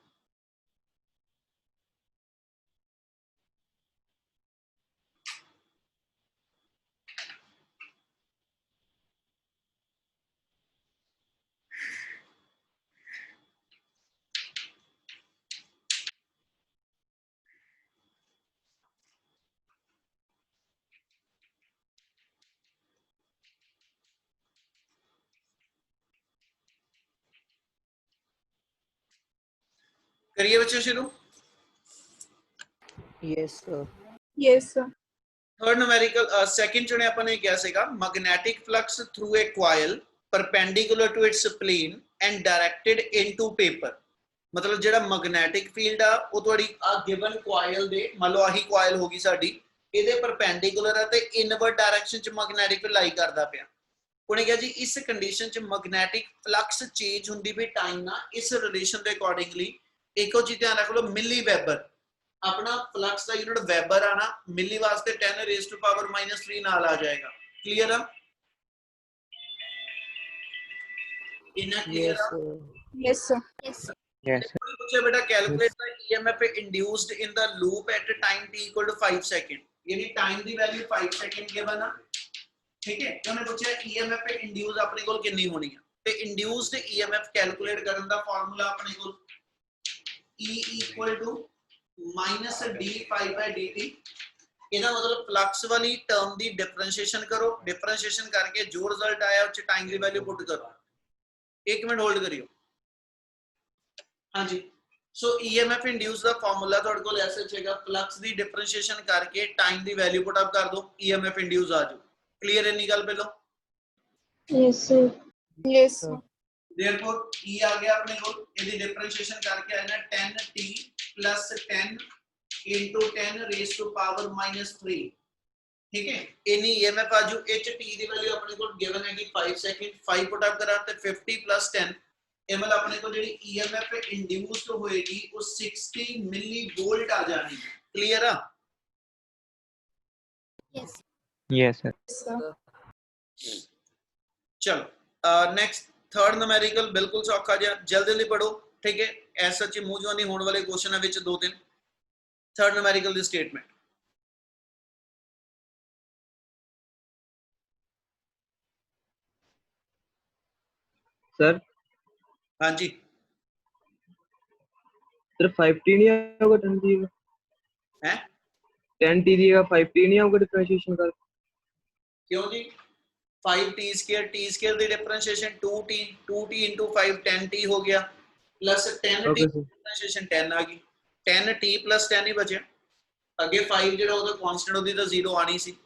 करिए बच्चों शुरू Yes, sir. Yes, sir. Third numerical second चुने अपन ने क्या सीखा magnetic flux through a coil perpendicular to its plane and directed into paper मतलब जेड़ा मैग्नेटिक फील्ड आ ਉਹ ਤੁਹਾਡੀ ਆ ਗਿਵਨ ਕੋਇਲ ਦੇ ਮੰਨ ਲਓ ਆਹੀ ਕੋਇਲ ਹੋਗੀ ਸਾਡੀ ਇਹਦੇ ਪਰਪੈਂਡੀਕੁਲਰ ਹੈ ਤੇ ਇਨਵਰਟ ਡਾਇਰੈਕਸ਼ਨ ਚ ਮੈਗਨੈਟਿਕ ਫੀਲਡ ਲਾਈ ਕਰਦਾ ਪਿਆ ਉਹਨੇ ਕਿਹਾ ਜੀ ਇਸ ਕੰਡੀਸ਼ਨ ਚ ਮੈਗਨੈਟਿਕ ਫਲਕਸ ਚੇਂਜ ਹੁੰਦੀ ਵੀ ਟਾਈਮ ਨਾਲ ਇਸ ਰਿਲੇਸ਼ਨ ਦੇ ਅਕੋਰਡਿੰਗਲੀ ਇੱਕੋ ਚੀਜ਼ ਧਿਆਨ ਰੱਖ ਲਓ ਮਿਲੀ ਵੈਬਰ अपना फ्लक्स का यूनिट वेबर आना मिली वास्ते 10 रेज़ टू पावर -3 नाल आ जाएगा क्लियर है इना क्लियर Yes, है sir. Yes, sir. Yes, sir. पूछे बेटा calculate the EMF induced in the loop at time t = 5 second यानी टाइम दी वैल्यू 5 सेकंड गिवन है ठीक है तो उन्होंने पूछा ईएमएफ इंड्यूस अपने कोल कितनी होनी है ते इंड्यूस्ड ईएमएफ कैलकुलेट करन दा फार्मूला अपने कोल E माइनस d∅dt ਇਹਦਾ ਮਤਲਬ ਫਲਕਸ ਵਾਲੀ ਟਰਮ ਦੀ ਡਿਫਰੈਂਸ਼ੀਏਸ਼ਨ ਕਰੋ ਡਿਫਰੈਂਸ਼ੀਏਸ਼ਨ ਕਰਕੇ ਜੋ ਰਿਜ਼ਲਟ ਆਇਆ ਉਹ ਚ ਟਾਈਮ ਦੀ ਵੈਲਿਊ ਪੁੱਟ ਕਰੋ 1 ਮਿੰਟ ਹੋਲਡ ਕਰਿਓ ਹਾਂਜੀ ਸੋ EMF ਇੰਡਿਊਸ ਦਾ ਫਾਰਮੂਲਾ ਤੁਹਾਡੇ ਕੋਲ ਐਸੇ ਹੈਗਾ ਫਲਕਸ ਦੀ ਡਿਫਰੈਂਸ਼ੀਏਸ਼ਨ ਕਰਕੇ ਟਾਈਮ ਦੀ ਵੈਲਿਊ ਪੁੱਟ ਅਪ ਕਰ ਦਿਓ EMF ਇੰਡਿਊਸ ਆ ਜਾਓ ਕਲੀਅਰ ਇੰਨੀ ਗੱਲ ਪਹਿਲਾਂ Yes, sir. Yes, sir. therefore E ਆ ਗਿਆ ਆਪਣੇ ਕੋਲ ਇਹਦੀ ਡਿਫਰੈਂਸ਼ੀਏਸ਼ਨ ਕਰਕੇ ਆਇਆ ਨਾ 10t + 10 into 10 raised to power -3 ठीक है इनी EMF आजू h t ਦੀ ਵੈਲਿਊ ਆਪਣੇ ਕੋਲ ਗਿਵਨ ਹੈਗੀ 5 ਸੈਕਿੰਡ 5 ਪੁੱਟ ਅਪ ਕਰਾਂ ਤੇ 50 + 10 ml ਆਪਣੇ ਕੋਲ ਜਿਹੜੀ EMF ਇੰਡਿਊਸਡ ਹੋਏਗੀ ਉਹ 60 ਮਿਲੀ ਵੋਲਟ ਆ ਜਾਣੀ ਕਲੀਅਰ ਆ Yes, sir. Yes, sir. ਚਲੋ ਨੈਕਸਟ थर्ड न्यूमेरिकल बिल्कुल सौखा जिहा जल्दी जल्दी पढ़ो ठीक है ऐसा च मूंह जवानी होने वाले क्वेश्चन है विच 2-3 थर्ड न्यूमेरिकल दी स्टेटमेंट सर हाँ जी सर 5t नहीं होगा 10t है 10t दिएगा 5t नहीं होगा डिफरेंशिएशन कर क्यों जी 5t² t² दी डिफरेंशिएशन 2t 2t * 5 10t हो गया plus 10t Okay, sir. Differentiation 10 आ गई 10t + 10 ही बचे अगे 5 ਜਿਹੜਾ ਉਹਦਾ ਕਾਂਸਟੈਂਟ ਉਹਦੀ ਤਾਂ 0 ਆਣੀ ਸੀ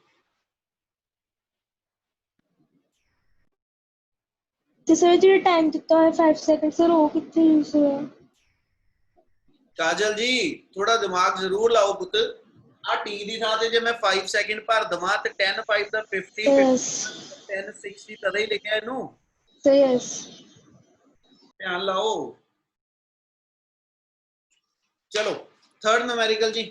ਤੇ ਸਰ ਜਿਹੜਾ ਟਾਈਮ ਦਿੱਤਾ ਹੋਇਆ 5 ਸੈਕਿੰਡ ਸਰ ਉਹ ਕਿੱਥੇ ਯੂਜ਼ ਹੋਇਆ? ਕਾਜਲ ਜੀ ਥੋੜਾ ਦਿਮਾਗ ਜ਼ਰੂਰ ਲਾਓ ਪੁੱਤ। ਆ ਟੀ ਦੀ ਥਾਂ ਤੇ ਜੇ ਮੈਂ 5 ਸੈਕਿੰਡ ਭਰ ਦਵਾਂ ਤੇ 10 5 ਦਾ 50 ਯੈਸ 10 60 ਤਦੇ ਹੀ ਲਿਖਿਆ ਇਹਨੂੰ। ਸਰ ਯੈਸ ਧਿਆਨ ਲਾਓ। ਚਲੋ ਥਰਡ numerical ਜੀ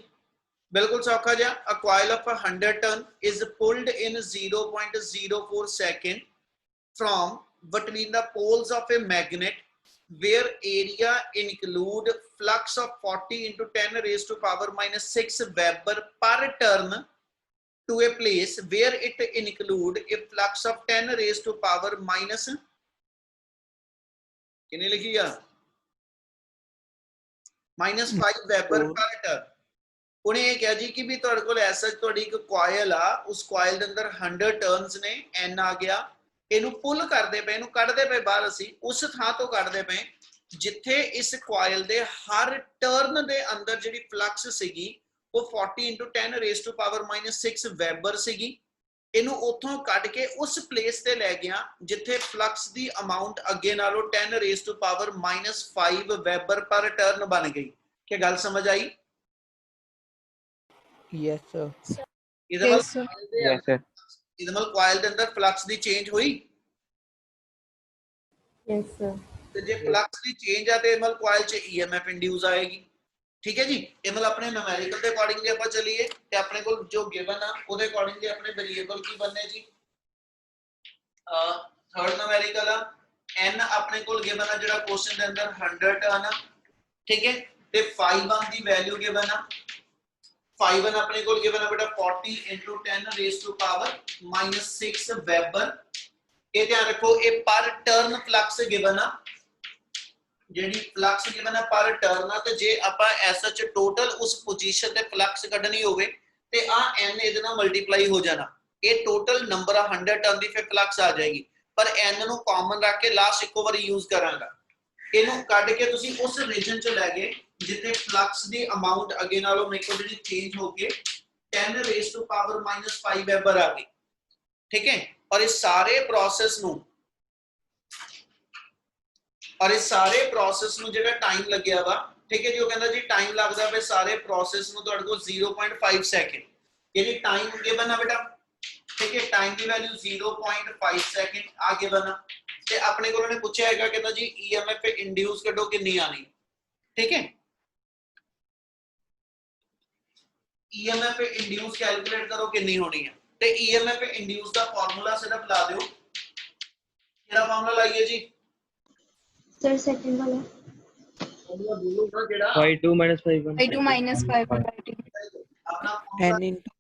ਬਿਲਕੁਲ ਸੌਖਾ ਜਿਹਾ। a coil of 100 ton is pulled in 0.04 second from between the poles of a magnet where area include flux of 40 into 10 raised to power minus 6 Weber per turn to a place where it include a flux of 10 raised to power minus किने लिखी है minus 5 Weber per turn। उन्हें ये कहा जी कि भी तुहाडे कोल ऐसा तुहाडी एक coil आ, उस coil दे अंदर 100 turns ने, n आ गया, ਇਹਨੂੰ ਪੁੱਲ ਕਰਦੇ ਪਏ, ਇਹਨੂੰ ਕੱਢਦੇ ਪਏ ਬਾਹਰ। ਅਸੀਂ ਉਸ ਥਾਂ ਤੋਂ ਕੱਢਦੇ ਪਏ ਜਿੱਥੇ ਇਸ ਕੋਇਲ ਦੇ ਹਰ ਟਰਨ ਦੇ ਅੰਦਰ ਜਿਹੜੀ ਫਲਕਸ ਸੀਗੀ ਉਹ 40 into 10 raised to power minus 6 Webber ਸੀਗੀ। ਇਹਨੂੰ ਉੱਥੋਂ ਕੱਢ ਕੇ ਉਸ ਪਲੇਸ ਤੇ ਲੈ ਗਿਆ ਜਿੱਥੇ ਫਲਕਸ ਦੀ ਅਮਾਉਂਟ ਅੱਗੇ ਨਾਲੋਂ 10 raised to power minus 5 Webber ਪਰ ਟਰਨ ਬਣ ਗਈ। ਕੀ ਗੱਲ ਸਮਝ ਆਈ? Yes, sir. ਇਹਦੇ Yes, sir. Yes, sir. ਇਹਦੇ ਨਾਲ ਕੋਇਲ ਦੇ ਅੰਦਰ ਫਲਕਸ ਦੀ ਚੇਂਜ ਹੋਈ Yes, sir. ਤੇ ਜੇ ਫਲਕਸ ਦੀ ਚੇਂਜ ਆ ਤੇ ਇਹਦੇ ਕੋਇਲ 'ਚ EMF ਇੰਡਿਊਸ ਆਏਗੀ। ਠੀਕ ਹੈ ਜੀ। ਇਹ ਮਤਲਬ ਆਪਣੇ ਨੂਮੈਰੀਕਲ ਦੇ ਅਕੋਰਡਿੰਗ ਜੇ ਆਪਾਂ ਚੱਲੀਏ ਤੇ ਆਪਣੇ ਕੋਲ ਜੋ ਗਿਵਨ ਆ ਉਹਦੇ ਅਕੋਰਡਿੰਗ ਜੇ ਆਪਣੇ ਵੇਰੀਏਬਲ ਕੀ ਬਣਨੇ ਜੀ? ਥਰਡ ਨੂਮੈਰੀਕਲ ਆ n ਆਪਣੇ ਕੋਲ ਗਿਵਨ ਆ ਜਿਹੜਾ ਕੁਐਸਚਨ ਦੇ ਅੰਦਰ 100 ਟਰਨ ਆ। ਠੀਕ ਹੈ ਤੇ 5 ਦੀ ਵੈਲਿਊ ਗਿਵਨ ਆ। 5 ਆਪਣੇ ਕੋਲ ਗਿਵਨ ਆ ਬੇਟਾ 40 into 10 raised to power minus 6 Webber. ਇਹ ਧਿਆਨ ਰੱਖੋ ਇਹ ਪਰ ਟਰਨ ਫਲਕਸ ਗਿਵਨ ਆ, ਜਿਹੜੀ ਫਲਕਸ ਗਿਵਨ ਆ ਪਰ ਟਰਨ ਆ। ਤੇ ਜੇ ਆਪਾਂ ਐਸਐਚ ਟੋਟਲ ਉਸ ਪੋਜੀਸ਼ਨ ਤੇ ਫਲਕਸ ਕੱਢਣੀ ਹੋਵੇ ਤੇ ਆ n ਇਹਦੇ ਨਾਲ ਮਲਟੀਪਲਾਈ ਹੋ ਜਾਣਾ। ਇਹ ਟੋਟਲ ਨੰਬਰ ਆ 100 ਟਰਨ ਦੀ ਫਿਰ ਫਲਕਸ ਆ ਜਾਏਗੀ। ਪਰ n ਨੂੰ ਕਾਮਨ ਰੱਖ ਕੇ ਲਾਸਟ ਇੱਕੋ ਵਾਰੀ ਯੂਜ਼ ਕਰਾਂਗਾ। ਇਹਨੂੰ ਕੱਢ ਕੇ ਤੁਸੀਂ ਉਸ ਰੀਜਨ 'ਚ ਲੈ ਗਏ ਜਿੱਥੇ ਫਲਕਸ ਦੀ ਅਮਾਉਂਟ ਅੱਗੇ ਨਾਲੋਂ ਮੇਰੇ ਕੋਲ ਜਿਹੜੀ ਚੇਂਜ ਹੋ ਕੇ 10 raised to power minus 5 Webber ਆ ਗਈ। ਠੀਕ ਹੈ ਔਰ ਇਸ ਸਾਰੇ ਪ੍ਰੋਸੈਸ ਨੂੰ ਜਿਹੜਾ ਟਾਈਮ ਲੱਗਿਆ ਵਾ, ਠੀਕ ਹੈ ਜੀ, ਉਹ ਕਹਿੰਦਾ ਜੀ ਟਾਈਮ ਲੱਗਦਾ ਵੇ ਸਾਰੇ ਪ੍ਰੋਸੈਸ ਨੂੰ ਤੁਹਾਡੇ ਕੋਲ 0.5 ਸੈਕਿੰਡ। ਇਹਦੀ ਟਾਈਮ ਗਿਵਨ ਆ ਬੇਟਾ। ਠੀਕ ਹੈ ਟਾਈਮ ਦੀ ਵੈਲਿਊ 0.5 ਸੈਕਿੰਡ ਆ ਗਿਵਨ ਆ ਤੇ ਆਪਣੇ ਕੋਲ ਉਹਨੇ ਪੁੱਛਿਆ ਹੈਗਾ ਕਹਿੰਦਾ ਜੀ EMF ਇੰਡਿਊਸ ਕੱਢੋ ਕਿੰਨੀ ਆਣੀ। ਠੀਕ ਹੈ EMF ਇੰਡਿਊਸ ਕੈਲਕੂਲੇਟ ਕਰੋ ਕਿੰਨੀ ਹੋਣੀ ਹੈ ਤੇ EMF ਇੰਡਿਊਸ ਦਾ ਫਾਰਮੂਲਾ ਸਿਰਫ ਲਾ ਦਿਓ। ਕਿਹੜਾ ਫਾਰਮੂਲਾ ਲਾਈਏ ਜੀ? ਸਰ ਸੈਕਿੰਡ ਵਾਲਾ ਫਾਰਮੂਲਾ ਬੋਲੋ ਨਾ ਜਿਹੜਾ 5 2 minus 5 1. I2 minus 5 by 2. ਆਪਣਾ N into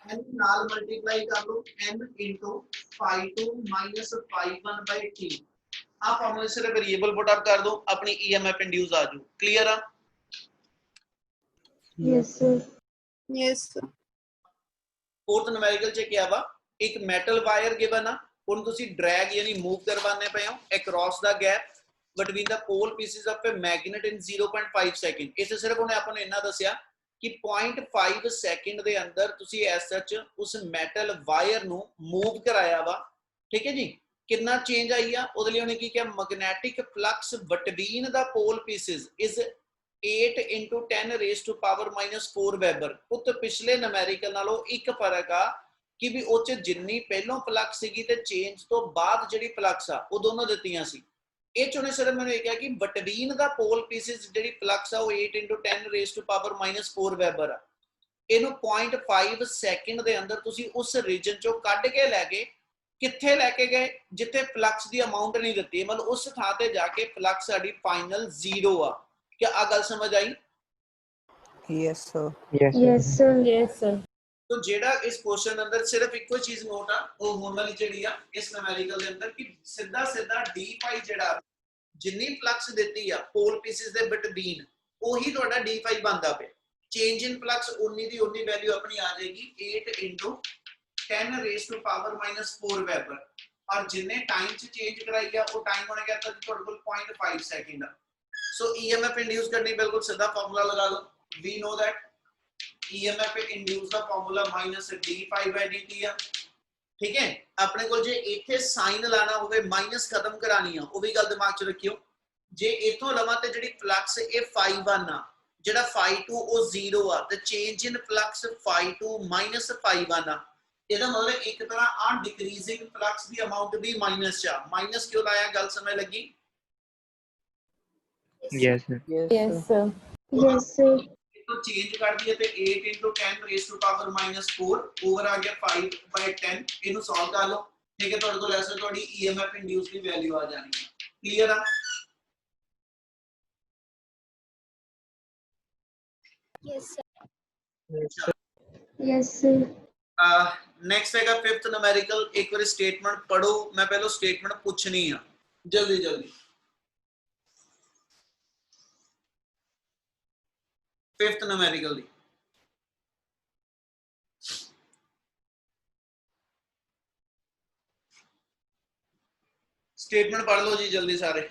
n ਨਾਲ ਮਲਟੀਪਲਾਈ ਕਰ ਲਓ n into 5 2 minus 5 1 by t। ਆ ਫਾਰਮੂਲੇ ਸਿਰਫ ਵੇਰੀਏਬਲ ਪੁੱਟ ਅਪ ਕਰ ਦਿਓ ਆਪਣੀ EMF ਇੰਡਿਊਸ ਆ ਜੂ। ਕਲੀਅਰ ਆ? Yes sir Yes, sir. Fourth numerical च क्या वा एक मेटल वायर गिवन आ ਹੁਣ ਤੁਸੀਂ ਡਰੈਗ ਯਾਨੀ ਮੂਵ ਕਰਵਾਉਂਦੇ ਪਏ ਹੋ across the gap between the pole pieces of a magnet in 0.5 second. ਇਸ ਸਿਰਫ ਉਹਨੇ ਆਪਾਂ ਨੂੰ ਇੰਨਾ ਦੱਸਿਆ ਕਿ 0.5 ਸੈਕਿੰਡ ਦੇ ਅੰਦਰ ਤੁਸੀਂ ਐਸ ਸੱਚ ਉਸ ਮੈਟਲ ਵਾਇਰ ਨੂੰ ਮੂਵ ਕਰਾਇਆ ਵਾ। ਠੀਕ ਹੈ ਜੀ। ਕਿੰਨਾ ਚੇਂਜ ਆਈ ਆ ਉਹਦੇ ਲਈ ਉਹਨੇ ਕੀ ਕਿਹਾ magnetic flux between the pole pieces is 8 into 10 raised to power minus 4 weber. ਉੱਤ ਪਿਛਲੇ ਨੂਮੈਰੀਕਲ ਨਾਲੋਂ ਇੱਕ ਫਰਕ ਆ ਕਿ ਵੀ ਉਹ ਚ ਜਿੰਨੀ ਪਹਿਲੋਂ ਫਲਕਸ ਸੀਗੀ ਤੇ ਚੇਂਜ ਤੋਂ ਬਾਅਦ ਜਿਹੜੀ ਫਲਕਸ ਆ ਉਹ ਦੋਨੋਂ ਦਿੱਤੀਆਂ ਸੀ। ਇਹ ਚ ਉਹਨੇ ਸਿਰਫ ਮੈਨੂੰ ਇਹ ਕਿਹਾ ਕਿ ਬਿਟਵੀਨ ਦਾ ਪੋਲ ਪੀਸਿਸ ਜਿਹੜੀ ਫਲਕਸ ਆ ਉਹ 8 into 10 raised to power minus 4 Webber ਆ। ਇਹਨੂੰ 0.5 ਸੈਕਿੰਡ ਦੇ ਅੰਦਰ ਤੁਸੀਂ ਉਸ ਰੀਜਨ ਚੋਂ ਕੱਢ ਕੇ ਲੈ ਗਏ ਕਿੱਥੇ ਲੈ ਕੇ ਗਏ ਜਿੱਥੇ ਫਲਕਸ ਦੀ ਅਮਾਉਂਟ ਨਹੀਂ ਦਿੱਤੀ, ਮਤਲਬ ਉਸ ਥਾਂ ਤੇ ਜਾ ਕੇ ਫਲਕਸ ਸਾਡੀ ਫਾਈਨਲ 0 ਆ। क्या आ गल समझ आई? Yes, sir. Yes, sir. Yes sir Yes, sir. तो जेड़ा इस क्वेश्चन ਦੇ ਅੰਦਰ ਸਿਰਫ ਇੱਕੋ ਚੀਜ਼ ਨੋਟ ਆ ਉਹ ਹੋਣ ਵਾਲੀ ਜਿਹੜੀ ਆ ਇਸ ਨੂਮੈਰੀਕਲ ਦੇ ਅੰਦਰ ਕਿ ਸਿੱਧਾ d phi ਜਿਹੜਾ ਜਿੰਨੀ ਫਲਕਸ ਦਿੱਤੀ ਆ ਪੋਲ ਪੀਸਿਸ ਦੇ ਬਿਟਵੀਨ ਉਹੀ ਤੁਹਾਡਾ d phi ਬਣਦਾ ਪਿਆ। ਚੇਂਜ ਇਨ ਫਲਕਸ ਉਨੀ ਦੀ ਉਨੀ ਵੈਲਿਊ ਆਪਣੀ ਆ ਜਾਏਗੀ 8 into 10 raised to power minus 4 Webber. ਔਰ ਜਿੰਨੇ ਟਾਈਮ ਚ ਚੇਂਜ ਕਰਾਈ ਆ ਉਹ ਟਾਈਮ ਉਹਨੇ ਕਹਿੰਦਾ ਜੀ ਤੁਹਾਡੇ ਕੋਲ 0.5 ਸੈਕਿੰਡ ਆ। So EMF induce करनी बिल्कुल सीधा फॉर्मूला लगा लो। We know that EMF induce का formula minus d phi by dt है। ठीक है अपने को जे इथे साइन लाना होवे माइनस खत्म करानी है वो भी गल दिमाग च रखियो जे इथों लवा ते जेडी फ्लक्स ए phi1 आ जेड़ा phi2 ओ 0 आ ते change in flux phi2 minus phi1 आ ਇਹਦਾ मतलब एक तरह आ डिक्रीजिंग फ्लक्स दी अमाउंट भी माइनस चा माइनस क्यों लाया गल समय लगी Yes, sir. Yes, sir. Yes, sir. तो चेंज कर दिया ते 8 into 10 raised to power -4 over आ गया 5/10 इनु सॉल्व कर लो ठीक है ਤੁਹਾਡੇ ਕੋਲ ਐਸੇ ਤੁਹਾਡੀ EMF ਇੰਡਿਊਸ ਦੀ ਵੈਲਿਊ ਆ ਜਾਣੀ ਹੈ ਕਲੀਅਰ ਆ Yes, sir. नेक्स्ट हैगा फिफ्थ न्यूमेरिकल एक बार स्टेटमेंट पढ़ो मैं पहले स्टेटमेंट पूछनी है जल्दी जल्दी फिफ्थ न्यूमेरिकल दी स्टेटमेंट पढ़ लो जी जल्दी सारे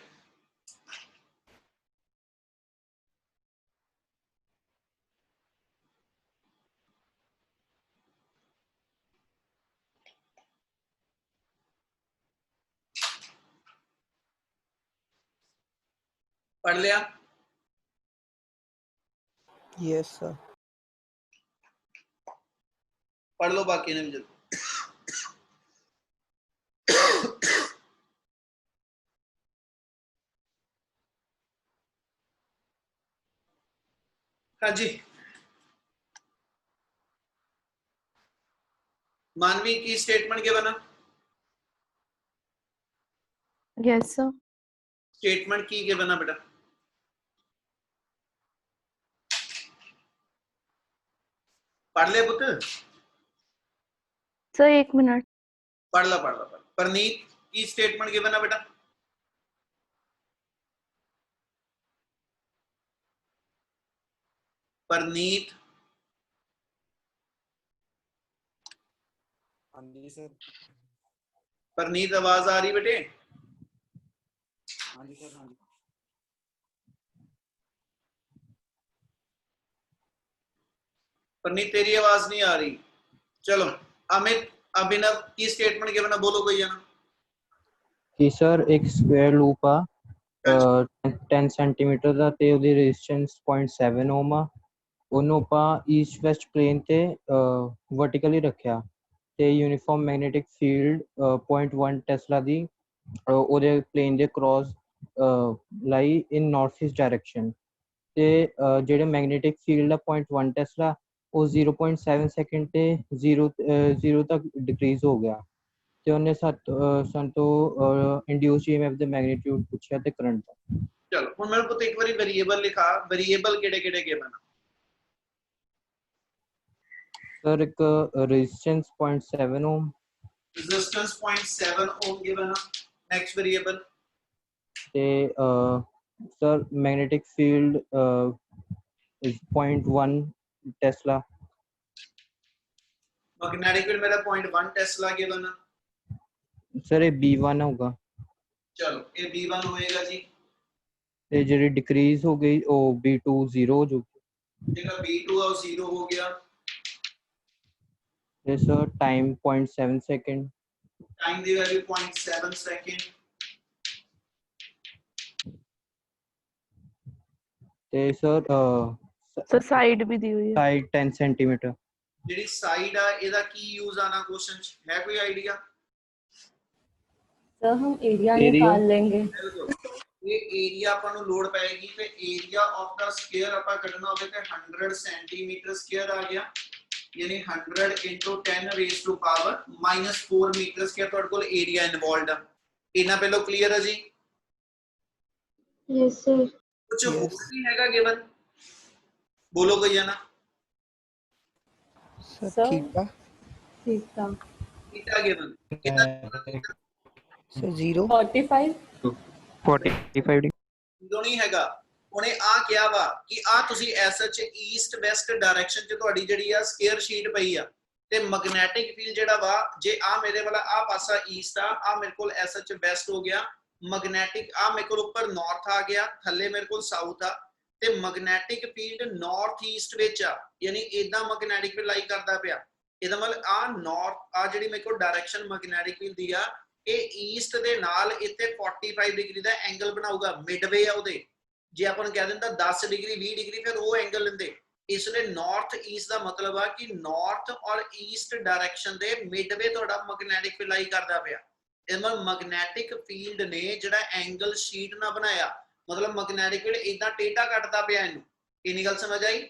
पढ़ लिया Yes, sir. पढ़ लो बाकी ने भी जल्दी हाँ जी मानवी की स्टेटमेंट के बना Yes, sir. स्टेटमेंट की के बना बेटा पढ़ ले पुत्र Sir, 1 minute. पढ़ ला परनीत की स्टेटमेंट के बना बेटा परनीत हाँ जी सर परनीत आवाज आ रही बेटे हाँ जी सर हाँ जी परनीत तेरी आवाज नहीं आ रही चलो अमित अभिनव की स्टेटमेंट के बना बोलो कोई जना ਕਿ ਸਰ ਇੱਕ ਸਕੁਅਰ ਲੂਪ ਆ 10 ਸੈਂਟੀਮੀਟਰ ਦਾ ਤੇ ਉਹਦੀ ਰੈਜ਼ਿਸਟੈਂਸ 0.7 ਓਮ ਆ ਉਹਨੂੰ ਆਪਾਂ ਈਸਟ ਵੈਸਟ ਪਲੇਨ ਤੇ ਵਰਟੀਕਲੀ ਰੱਖਿਆ ਤੇ ਯੂਨੀਫਾਰਮ ਮੈਗਨੈਟਿਕ ਫੀਲਡ 0.1 ਟੈਸਲਾ ਦੀ ਉਹਦੇ ਪਲੇਨ ਦੇ ਕ੍ਰਾਸ ਲਾਈ ਇਨ ਨਾਰਥ ਈਸਟ ਡਾਇਰੈਕਸ਼ਨ ਤੇ ਜਿਹੜੇ ਮੈਗਨੈਟਿਕ ਫੀਲਡ ਆ 0.1 ਟੈਸਲਾ ਉਹ 0.7 ਸੈਕਿੰਡ ਤੇ 0 ਤੱਕ ਡਿਕਰੀਜ਼ ਹੋ ਗਿਆ ਤੇ ਉਹਨੇ ਸਾਨੂੰ ਤੋਂ ਇੰਡਿਊਸ ਈਐਮਐਫ ਦੇ ਮੈਗਨੀਟਿਊਡ ਪੁੱਛਿਆ ਤੇ ਕਰੰਟ ਦਾ चलो हुन मेरे पुत एक बारी वेरिएबल लिखा वेरिएबल केड़े-केड़े के बना सर एक रेजिस्टेंस 0.7 ओम रेजिस्टेंस 0.7 ओम के बना नेक्स्ट वेरिएबल ਤੇ sir magnetic field is 0.1 Tesla magnetic field मेरा 0.1 टेस्ला के बना सर ਇਹ B1 ਹੋਗਾ चलो ये B1 होएगा जी ਤੇ ਜਿਹੜੀ ਡਿਕਰੀਜ਼ ਹੋ ਗਈ ਉਹ B2 0 ਹੋ ਜਾਊਗੀ जेड़ा B2 है वो 0 हो गया ਤੇ ਸਰ ਟਾਈਮ 0.7 ਸੈਕਿੰਡ टाइम दी वैल्यू 0.7 सेकंड ਤੇ ਸਰ Sir, side भी दी हुई है. ਸਾਈਡ 10 ਸੈਂਟੀਮੀटर जेडी साइड आ एदा की यूज आना क्वेश्चन च है कोई आईडिया सर हम एरिया Area? निकाल लेंगे ये एरिया अपन नु लोड पाएगी ते एरिया ऑफ द स्क्वायर अपन कढना होवे ते 100 सेंटीमीटर स्क्वायर आ गया यानी 100 into 10 raised to power -4 metre square ਤੁਹਾਡੇ ਕੋਲ एरिया इन्वॉल्वड ਆ ਇਹਨਾਂ ਪਹਿਲਾਂ क्लियर है जी Yes, sir. कुछ और भी हैगा गिवन बोलो कोई जना सर ठीक था ठीक था थीटा गिवन सर 0 45 45 degree. ਜਦੋਂ ਨਹੀਂ ਹੈਗਾ ਉਹਨੇ ਆ ਕਿਹਾ ਵਾ ਕਿ ਆ ਤੁਸੀਂ ਐਸਐਚ ਈਸਟ ਵੈਸਟ ਡਾਇਰੈਕਸ਼ਨ ਚ ਤੁਹਾਡੀ ਜਿਹੜੀ ਆ ਸਕੁਅਰ ਸ਼ੀਟ ਪਈ ਆ ਤੇ ਮੈਗਨੈਟਿਕ ਫੀਲਡ ਜਿਹੜਾ ਵਾ ਜੇ ਆ ਮੇਰੇ ਵਾਲਾ ਆ ਪਾਸਾ ਈਸਟ ਆ ਮੇਰੇ ਕੋਲ ਐਸਐਚ ਵੈਸਟ ਹੋ ਗਿਆ ਮੈਗਨੈਟਿਕ ਆ ਮੇਰੇ ਕੋਲ ਉੱਪਰ ਨਾਰਥ ਆ ਗਿਆ ਥੱਲੇ ਮੇਰੇ ਕੋਲ ਸਾਊਥ ਆ ਤੇ ਮੈਗਨੈਟਿਕ ਫੀਲਡ ਨਾਰਥ ਈਸਟ ਵਿੱਚ ਆ ਯਾਨੀ ਇਦਾਂ ਮੈਗਨੈਟਿਕ ਫੀਲਡ ਲਾਈ ਕਰਦਾ ਪਿਆ ਇਹਦਾ ਮਤਲਬ ਆ ਨਾਰਥ ਆ ਜਿਹੜੀ ਮੇਰੇ ਕੋਲ ਡਾਇਰੈਕਸ਼ਨ ਮੈਗਨੈਟਿਕ ਫੀਲਡ ਦੀ ਆ ਇਹ ਈਸਟ ਦੇ ਨਾਲ ਇੱਥੇ 45 ਡਿਗਰੀ ਦਾ ਐਂਗਲ ਬਣਾਊਗਾ ਮਿਡਵੇ ਆ ਉਹਦੇ ਜੇ ਆਪਾਂ ਨੂੰ ਕਹਿ ਦਿੰਦਾ 10 ਡਿਗਰੀ 20 ਡਿਗਰੀ ਫਿਰ ਉਹ ਐਂਗਲ ਲੈਂਦੇ इसलिए नॉर्थ ईस्ट का मतलब है कि नॉर्थ और ईस्ट डायरेक्शन दे मिडवे ਤੁਹਾਡਾ मैग्नेटिक फील्ड लाई करदा पिया ਇਹਦਾ मैग्नेटिक फील्ड ने ਜਿਹੜਾ एंगल शीट ना बनाया मतलब मैग्नेटिक फील्ड इदां टेढ़ा ਕੱਟਦਾ ਪਿਆ ਇਹਨੂੰ ਕਿੰਨੀ ਗੱਲ ਸਮਝ ਆਈ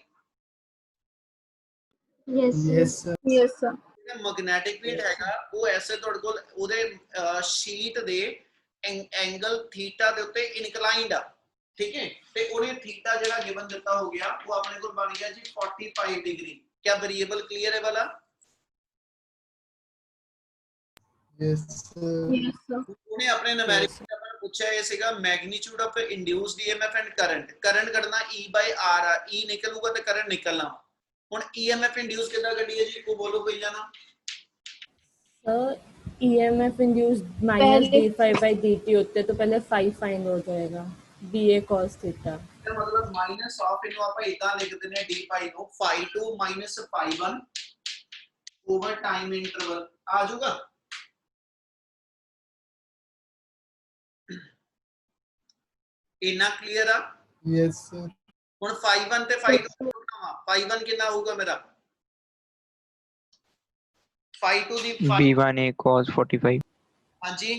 Yes, sir. Yes, sir. Magnetic field हैगा वो ऐसे ਤੁਹਾਡੇ ਕੋਲ ਉਹਦੇ शीट ਦੇ एंगल थीटा ਦੇ ਉੱਤੇ ਇਨਕਲਾइंड ਆ ठीक है ਤੇ ਉਹਨੇ थीटा ਜਿਹੜਾ गिवन ਦਿੱਤਾ ਹੋ ਗਿਆ ਉਹ ਆਪਣੇ ਕੋਲ ਬਣ ਗਿਆ ਜੀ 45 डिग्री क्या वेरिएबल क्लियर है वाला Yes, sir. ਉਹਨੇ ਆਪਣੇ numerical ਚ ਆਪਾਂ ਪੁੱਛਿਆ ਇਹ ਸੀਗਾ magnitude of induced EMF and current current ਕੱਢਣਾ E/R ਆ E ਨਿਕਲੂਗਾ ਤੇ ਕਰੰਟ ਨਿਕਲਣਾ ਹੁਣ ईएमएफ इंड्यूस ਕਿੱਦਾਂ ਕੱਢੀਏ ਜੀ ਕੋ ਬੋਲੋ ਕੋਈ ਜਾਣਾ sir EMF induced minus d5/dt होते तो पहले 5 फाइंड हो जाएगा BA cos थीटा ਇਹਦਾ ਮਤਲਬ ਮਾਈਨਸ ਆਫ ਇਹਨੂੰ ਆਪਾਂ ਇਦਾਂ ਲਿਖ ਦਿੰਦੇ d ਪਾਈ ਨੂੰ phi2 phi1 over time interval ਆ ਜਾਊਗਾ इना क्लियर आ Yes, sir. ਹੁਣ phi1 ਤੇ phi2 ਬਣਾਵਾਂ phi1 ਕਿੰਨਾ ਹੋਊਗਾ ਮੇਰਾ phi2 ਦੀ B1A cos 45 ਹਾਂਜੀ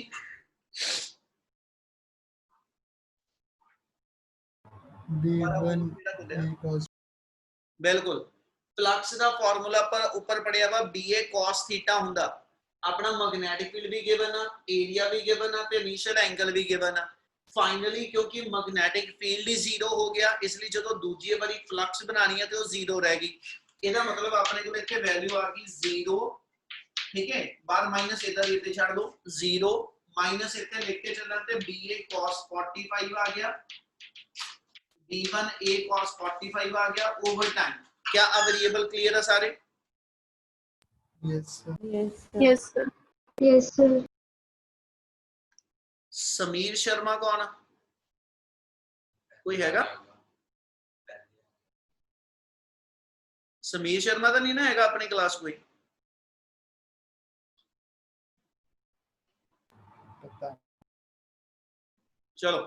B1 cos. ਬਿਲकुल फ्लक्स ਦਾ ਫਾਰਮੂਲਾ ਪਰ ਉੱਪਰ ਪੜਿਆ ਵਾ BA cos ਥੀਟਾ ਹੁੰਦਾ ਆਪਣਾ ਮੈਗਨੈਟਿਕ ਫੀਲਡ ਵੀ ਗਿਵਨ ਆ ਏਰੀਆ ਵੀ ਗਿਵਨ ਆ ਤੇ ਇਨੀਸ਼ੀਅਲ ਐਂਗਲ ਵੀ ਗਿਵਨ ਆ फाइनली क्योंकि मैग्नेटिक फील्ड ही जीरो हो गया इसलिए जो दूजी बारी फ्लक्स बनानी है तो जीरो रह गई ਇਹਦਾ मतलब अपने को इतने वैल्यू आ गई जीरो ठीक है बाहर माइनस इधर इतने छाड़ दो जीरो माइनस इतने लिख के चलना ते BA cos 45 आ गया B1A cos 45 आ गया ओवर टाइम क्या अब वेरिएबल क्लियर है सारे Yes, sir. yes sir. Yes, sir. Yes, sir. Sameer Sharma कौन कोई हैगा समीर शर्मा तो नहीं ना हैगा अपनी क्लास कोई चलो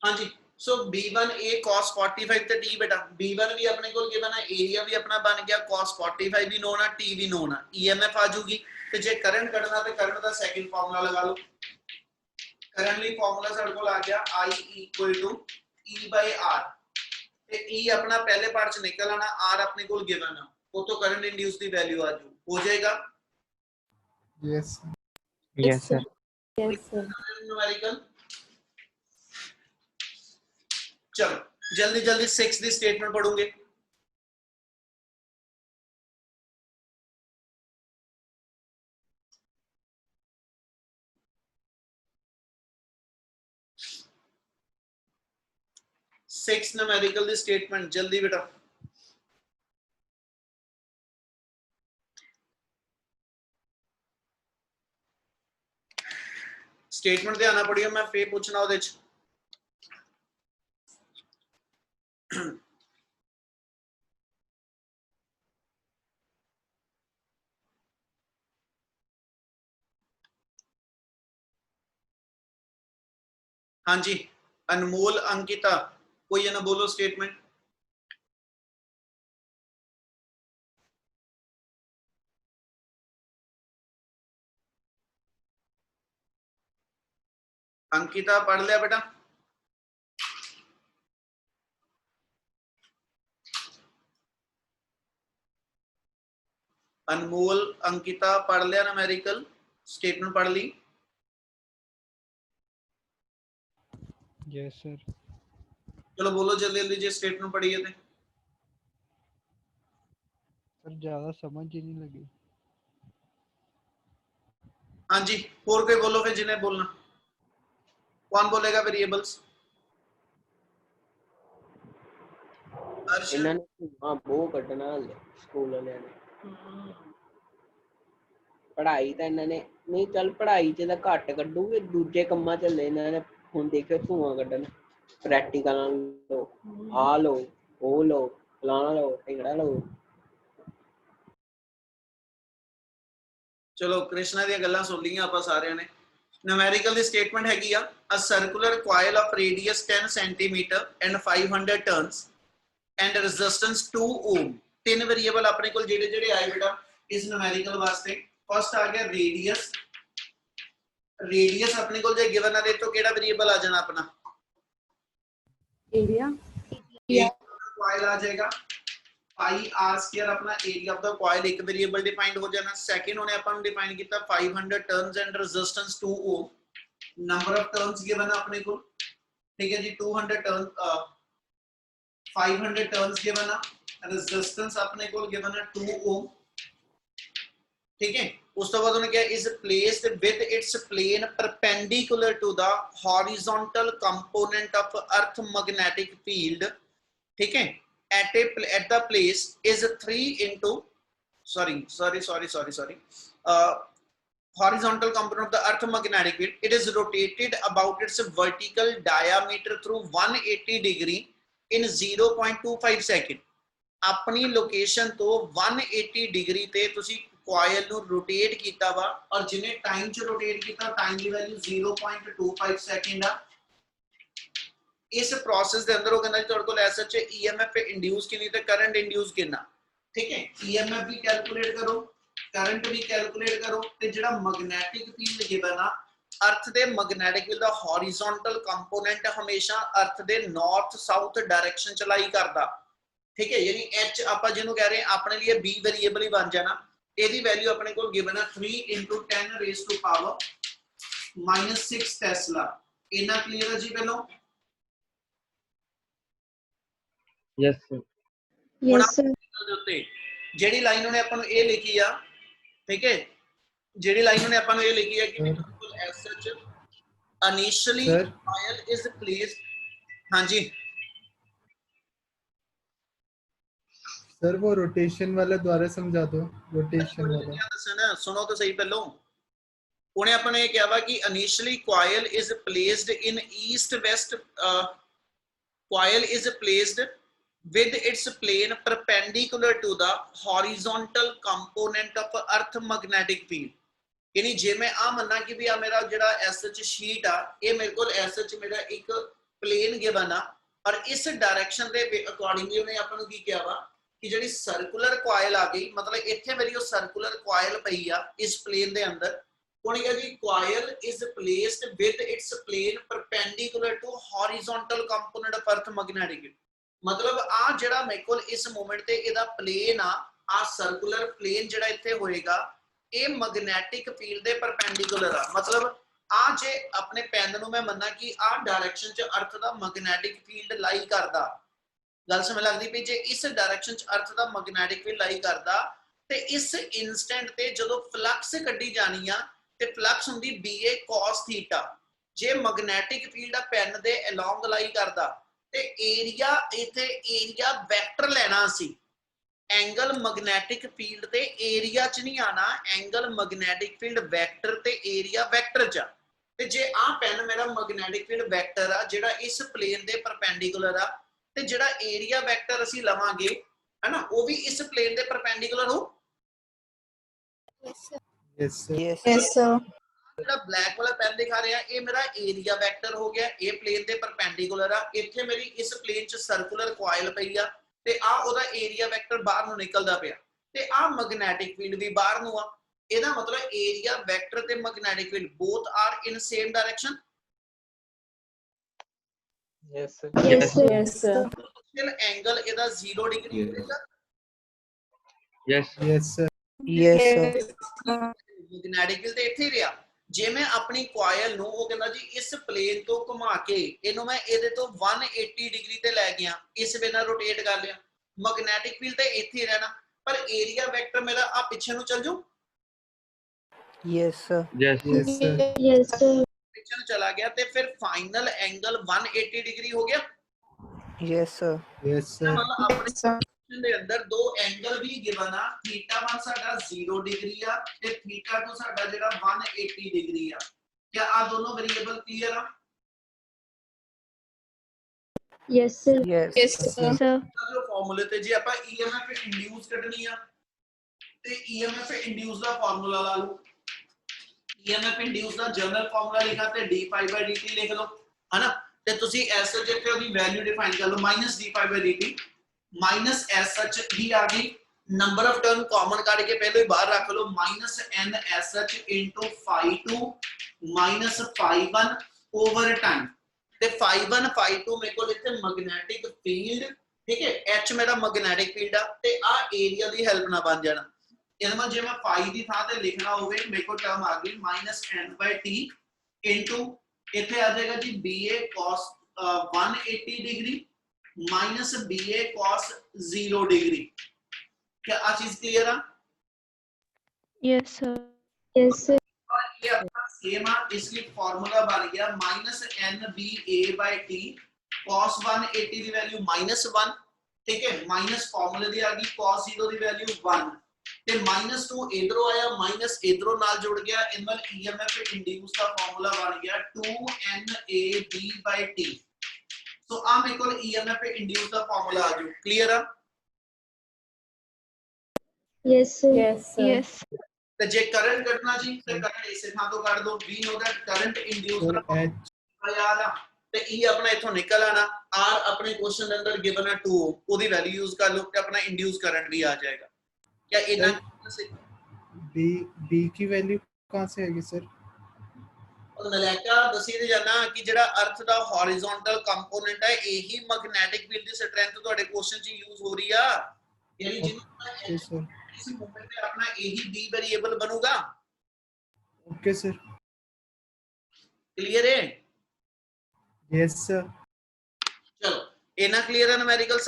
हाँ जी सो B1A cos 45 ते T बेटा B1 भी अपने को गिवन है एरिया भी अपना बन गया cos 45 भी नोन है T भी नोन है EMF आ जाऊगी ते जे करंट कढना ते करंट दा सेकंड फार्मूला लगा लो करंटली फार्मूला साडे कोल आ गया I = E/R ते E अपना पहले पार्ट च निकल आना R अपने कोल गिवन है वो तो करंट इंड्यूस दी वैल्यू आ जाऊ हो जाएगा Yes, sir. yes sir yes sir. Numerical चलो जल्दी जल्दी 6 दी स्टेटमेंट पढ़ोगे सिक्स न्यूमेरिकल दी स्टेटमेंट जल्दी बेटा स्टेटमेंट ध्यान ना पढ़ियो मैं फिर पूछना ਉਹਦੇ ਚ हाँ जी अनमोल अंकिता कोई ना बोलो स्टेटमेंट अंकिता पढ़ लिया बेटा अनमोल अंकिता पढ़ लिया न्यूमेरिकल स्टेटमेंट पढ़ ली यस सर चलो बोलो जल्दी जल्दी जो स्टेटमेंट पढ़ी है सर ज्यादा समझ ही नहीं लगी हाँ जी और कोई बोलो फिर जिन्हें बोलना कौन बोलेगा वेरिएबल्स ਇਹਨਾਂ ਨੇ ਹਾਂ ਬਹੁਤ ਕੱਢਣਾ ਸਕੂਲ ਵਾਲਿਆਂ ਨੇ ਪੜ੍ਹਾਈ ਤਾਂ ਇਹਨਾਂ ਨੇ ਨਹੀਂ ਚੱਲ ਪੜ੍ਹਾਈ 'ਚ ਤਾਂ ਘੱਟ ਕੱਢੂਗੇ ਦੂਜੇ ਕੰਮਾਂ 'ਚ ਲੈ ਇਹਨਾਂ ਨੇ ਹੁਣ ਦੇਖਿਓ ਧੂਆਂ ਕੱਢਣ ਪ੍ਰੈਕਟੀਕਲਾਂ ਲਓ ਆਹ ਲਓ ਉਹ ਲਓ ਫਲਾਣਾ ਲਓ ਢਿੰਗੜਾ ਲਓ ਚਲੋ ਕ੍ਰਿਸ਼ਨਾ ਦੀਆਂ ਗੱਲਾਂ ਸੁਣ ਲਈਆਂ ਆਪਾਂ ਸਾਰਿਆਂ ਨੇ। numerical ਦੀ ਸਟੇਟਮੈਂਟ ਹੈਗੀ ਆ a circular coil of radius 10 cm and 500 turns and resistance 2 ohm। ਤਿੰਨ ਵੇਰੀਏਬਲ ਆਪਣੇ ਕੋਲ ਜਿਹੜੇ ਆਏ ਬੇਟਾ ਇਸ numerical ਵਾਸਤੇ। ਫਸਟ ਆ ਗਿਆ radius। radius ਆਪਣੇ ਕੋਲ ਜੇ ਗਿਵਨ ਆ ਦੇ ਤੋਂ ਕਿਹੜਾ ਵੇਰੀਏਬਲ ਆ ਜਾਣਾ ਆਪਣਾ area coil ਆ ਜਾਏਗਾ। pi r square अपना area of the coil एक वेरिएबल डिफाइंड हो जाना। सेकंड उन्हें अपन डिफाइन किया 500 turns and resistance 2 ohm. Number of turns given है अपने को, ठीक है जी, 200 टर्न 500 टर्न्स गिवन है, रेजिस्टेंस अपने को गिवन है 2 ओम, ठीक है। उस तो बाद उन्हें क्या is placed with its plane perpendicular to the horizontal component of earth magnetic field, ठीक है। at the place is 3 into horizontal component of the earth magnetic field. It is rotated about its vertical diameter through 180 degree in 0.25 second। अपनी लोकेशन तो 180 डिग्री ते तुसी coil ਨੂੰ rotate ਕੀਤਾ ਵਾ और जिन्हें टाइम च rotate ਕੀਤਾ टाइम ਦੀ वैल्यू 0.25 सेकंड आ। इस प्रोसेस के अंदर वो कहना ਤੁਹਾਡੇ ਕੋਲ ਐਸਾ ਚ ईएमएफ इंड्यूस कितनी ते करंट इंड्यूस कितना, ठीक है। ईएमएफ भी कैलकुलेट करो, करंट भी कैलकुलेट करो ते जेड़ा मैग्नेटिक फील्ड गिवन आ अर्थ दे मैग्नेटिक फील्ड दा हॉरिजॉन्टल कंपोनेंट हमेशा अर्थ दे नॉर्थ साउथ डायरेक्शन च लाई करदा, ठीक है। यानी एच आपा जिन्हों कह रहे हैं अपने लिए बी वेरिएबल ही बन जाना। एदी वैल्यू अपने को गिवन है 3 × 10 रेज़ टू पावर -6 टेस्ला। इना क्लियर है जी पहलो? Yes sir. yes sir ਜਿਹੜੀ ਲਾਈਨ ਉਹਨੇ ਆਪਾਂ ਨੂੰ ਇਹ ਲਿਖੀ ਆ, ਠੀਕ ਹੈ, ਜਿਹੜੀ ਲਾਈਨ ਉਹਨੇ ਆਪਾਂ ਨੂੰ ਇਹ ਲਿਖੀ ਆ ਕਿ ਐਸ ਸੱਚ ਇਨੀਸ਼ੀਅਲੀ coil is placed। ਹਾਂਜੀ सर वो रोटेशन वाला द्वारा समझा दो, रोटेशन वाला ਦੱਸਣਾ ਸੁਣੋ ਤਾਂ ਸਹੀ ਪਹਿਲੋਂ। ਉਹਨੇ ਆਪਾਂ ਨੂੰ ਇਹ ਕਿਹਾ ਵਾ ਕਿ initially coil is placed in east west coil is placed with its plane perpendicular to the horizontal component of earth magnetic field। यानी जे मैं आ मन्ना कि भी आ मेरा जेड़ा एसएच शीट आ ये मेरे को एसएच मेरा एक प्लेन गिवन आ और इस डायरेक्शन दे अकॉर्डिंगली उन्हें अपन ਨੂੰ ਕੀ ਕਿਹਾ ਵਾ कि ਜਿਹੜੀ सर्कुलर coil आ गई, मतलब ਇੱਥੇ ਮੇਰੀ ਉਹ सर्कुलर coil ਪਈ ਆ ਇਸ प्लेन ਦੇ ਅੰਦਰ। ਉਹਨੇ ਕਿਹਾ ਜੀ coil is placed with its plane perpendicular to horizontal component of earth magnetic field। मतलब आ ਜਿਹੜਾ ਮੇਰੇ ਕੋਲ ਇਸ ਮੂਮੈਂਟ ਤੇ ਇਹਦਾ ਪਲੇਨ ਆ ਸਰਕੂਲਰ ਪਲੇਨ ਜਿਹੜਾ ਇੱਥੇ ਹੋਏਗਾ ਇਹ ਮੈਗਨੈਟਿਕ ਫੀਲਡ ਦੇ ਪਰਪੈਂਡੀਕੂਲਰ ਆ। मतलब ਆ ਜੇ ਆਪਣੇ ਪੈਨ ਨੂੰ ਮੈਂ ਮੰਨਾਂ ਕਿ ਆ ਡਾਇਰੈਕਸ਼ਨ ਚ ਅਰਥ ਦਾ ਮੈਗਨੈਟਿਕ ਫੀਲਡ ਲਾਈ ਕਰਦਾ, ਗੱਲ ਸਮਝ ਲੱਗਦੀ ਪਈ? ਜੇ ਇਸ ਡਾਇਰੈਕਸ਼ਨ ਚ ਅਰਥ ਦਾ ਮੈਗਨੈਟਿਕ ਫੀਲਡ ਲਾਈ ਕਰਦਾ ਤੇ ਇਸ ਇਨਸਟੈਂਟ ਤੇ ਜਦੋਂ ਫਲਕਸ ਕੱਢੀ ਜਾਣੀ ਆ ਤੇ ਫਲਕਸ ਹੁੰਦੀ BA cos ਥੀਟਾ। ਜੇ ਮੈਗਨੈਟਿਕ ਫੀਲਡ ਆ ਪੈਨ ਦੇ ਅਲੋਂਗ ਲਾਈ ਕਰਦਾ ਤੇ ਏਰੀਆ ਇਥੇ ਏਰੀਆ ਵੈਕਟਰ ਲੈਣਾ ਸੀ। एंगल मैग्नेटिक फील्ड ते एरिया च नहीं आना, एंगल मैग्नेटिक फील्ड वैक्टर ते एरिया वैक्टर च। ते जे आ पेन मेरा मैग्नेटिक फील्ड वैक्टर आ जेड़ा इस प्लेन दे परपेंडिकुलर आ ते जेड़ा एरिया वैक्टर ਅਸੀਂ ਲਵਾਂਗੇ है ना वो भी इस प्लेन दे परपेंडिकुलर हो। यस सर ਜਿਹੜਾ ब्लैक वाला पेन दिखा रहा है ये मेरा एरिया वैक्टर हो गया, ये प्लेन दे परपेंडिकुलर आ। इत्थे मेरी इस प्लेन च सर्कुलर कॉइल पई आ ਤੇ ਆ ਉਹਦਾ ਏਰੀਆ ਵੈਕਟਰ ਬਾਹਰ ਨੂੰ ਨਿਕਲਦਾ ਪਿਆ ਤੇ ਆ ਮੈਗਨੈਟਿਕ ਫੀਲਡ ਵੀ ਬਾਹਰ ਨੂੰ ਆ। ਇਹਦਾ ਮਤਲਬ ਏਰੀਆ ਵੈਕਟਰ ਤੇ magnetic field both are in same direction. Yes sir. yes sir angle ਇਹਦਾ 0 ਡਿਗਰੀ ਹੋਏਗਾ। Yes yes sir magnetic field ਤੇ ਇੱਥੇ ਹੀ ਰਿਹਾ। ਜੇ ਮੈਂ ਆਪਣੀ ਕੋਇਲ ਨੂੰ ਉਹ ਕਹਿੰਦਾ ਜੀ ਇਸ ਪਲੇਨ ਤੋਂ ਘੁਮਾ ਕੇ ਇਹਨੂੰ ਮੈਂ ਇਹਦੇ ਤੋਂ 180 ਡਿਗਰੀ ਤੇ ਲੈ ਗਿਆ, ਇਸ ਵੇ ਨਾਲ ਰੋਟੇਟ ਕਰ ਲਿਆ, ਮੈਗਨੈਟਿਕ ਫੀਲਡ ਤੇ ਇੱਥੇ ਹੀ ਰਹਿਣਾ ਪਰ ਏਰੀਆ ਵੈਕਟਰ ਮੇਰਾ ਆ ਪਿੱਛੇ ਨੂੰ ਚੱਲ ਜੂ। Yes sir. Yes sir yes sir ਪਿੱਛੇ ਨੂੰ ਚਲਾ ਗਿਆ ਤੇ ਫਿਰ ਫਾਈਨਲ ਐਂਗਲ 180 ਡਿਗਰੀ ਹੋ ਗਿਆ। Yes sir. यस सर मतलब अपने ਦੇ ਅੰਦਰ ਦੋ ਐਂਗਲ ਵੀ ਗਿਵਨ ਆ। θ1 ਸਾਡਾ 0 ਡਿਗਰੀ ਆ ਤੇ θ2 ਸਾਡਾ ਜਿਹੜਾ 180 ਡਿਗਰੀ ਆ। क्या ਆ ਦੋਨੋਂ ਵੇਰੀਏਬਲ ਕਲੀਅਰ ਆ? yes sir यस sir ਜੋ ਫਾਰਮੂਲੇ ਤੇ ਜੇ ਆਪਾਂ EMF ਇੰਡਿਊਸ ਕੱਢਣੀ ਆ ਤੇ EMF ਇੰਡਿਊਸ ਦਾ ਫਾਰਮੂਲਾ ਲਾ ਲਓ। EMF ਇੰਡਿਊਸ ਦਾ ਜਨਰਲ ਫਾਰਮੂਲਾ ਲਿਖਾ ਤੇ d∅dt ਲਿਖ ਲਓ ਹਨਾ ਤੇ ਤੁਸੀਂ ਐਸ ਸੱਚ ਇੱਥੇ ਉਹਦੀ ਵੈਲਿਊ ਡਿਫਾਈਨ ਕਰ ਲਓ -d∅dt ਮਾਈਨਸ ਐਸ ਸੱਚ ਹੀ ਆ ਗਈ ਨੰਬਰ ਆਫ ਟਰਮ ਕਾਮਨ ਕੱਢ ਕੇ ਪਹਿਲਾਂ ਹੀ ਬਾਹਰ ਰੱਖ ਲਓ -n ਐਸ ਸੱਚ *φ2 -φ1 ਓਵਰ ਟਾਈਮ ਤੇ φ1 φ2 ਮੇਰੇ ਕੋਲ ਇੱਥੇ ਮੈਗਨੈਟਿਕ ਫੀਲਡ ਠੀਕ ਹੈ h ਮੇਰਾ ਮੈਗਨੈਟਿਕ ਫੀਲਡ ਆ ਤੇ ਆ ਏਰੀਆ ਦੀ ਹੈਲਪ ਨਾਲ ਬਣ ਜਾਣਾ ਇਹਦੇ ਨਾਲ ਜੇ ਮੈਂ φ ਦੀ ਥਾਂ ਤੇ ਲਿਖਣਾ ਹੋਵੇ ਮੇਰੇ ਕੋਲ ਟਰਮ ਆ ਗਈ -n/t ਇਨਟੂ ਇੱਥੇ ਆ ਜਾਏਗਾ ਜੀ BA cos 180 degree minus BA cos 0 degree क्या आ चीज क्लियर है Yes, sir. Yes, sir. और ये अपना सेम है इसलिए फार्मूला बन गया -nBA/t cos 180 की वैल्यू -1 ठीक है माइनस फार्मूले दी आ गई cos 0 की वैल्यू 1 ਤੇ -2 ਇਧਰੋਂ ਆਇਆ ਮਾਈਨਸ ਇਧਰੋਂ ਨਾਲ ਜੁੜ ਗਿਆ ਇਹਦੇ ਨਾਲ EMF ਇੰਡਿਊਸ ਦਾ ਫਾਰਮੂਲਾ ਬਣ ਗਿਆ 2nAB/t ਸੋ ਆ ਮੇਰੇ ਕੋਲ EMF ਇੰਡਿਊਸ ਦਾ ਫਾਰਮੂਲਾ ਆ ਜੂ ਕਲੀਅਰ ਆ Yes, sir. Yes, sir. Yes. ਤੇ ਜੇ ਕਰੰਟ ਕੱਢਣਾ ਜੀ ਤੇ ਕਰੰਟ ਇਸੇ ਥਾਂ ਤੋਂ ਕੱਢ ਦੋ we know that current induce sir ਦਾ H ਯਾਰ ਆ ਤੇ E ਆਪਣਾ ਇਥੋਂ ਨਿਕਲ ਆਣਾ R ਆਪਣੇ ਕੁਐਸਚਨ ਦੇ ਅੰਦਰ ਗਿਵਨ ਹੈ 2 ਉਹਦੀ ਵੈਲਿਊ ਯੂਜ਼ ਕਰ ਲਓ ਤੇ ਆਪਣਾ ਇੰਡਿਊਸ ਕਰੰਟ ਵੀ ਆ ਜਾਏਗਾ क्या इतना B की वैल्यू कहाँ से आएगी सर और नलैका दसी दे जाना कि जेड़ा अर्थ दा हॉरिजॉन्टल कंपोनेंट है यही मैग्नेटिक फील्ड दी स्ट्रेंथ ਤੁਹਾਡੇ क्वेश्चन च यूज हो रही है यानी ओके सर इसी मोमेंट पे अपना यही B वेरिएबल बनूगा ओके सर क्लियर है यस सर चलो इना क्लियर है न्यूमेरिकल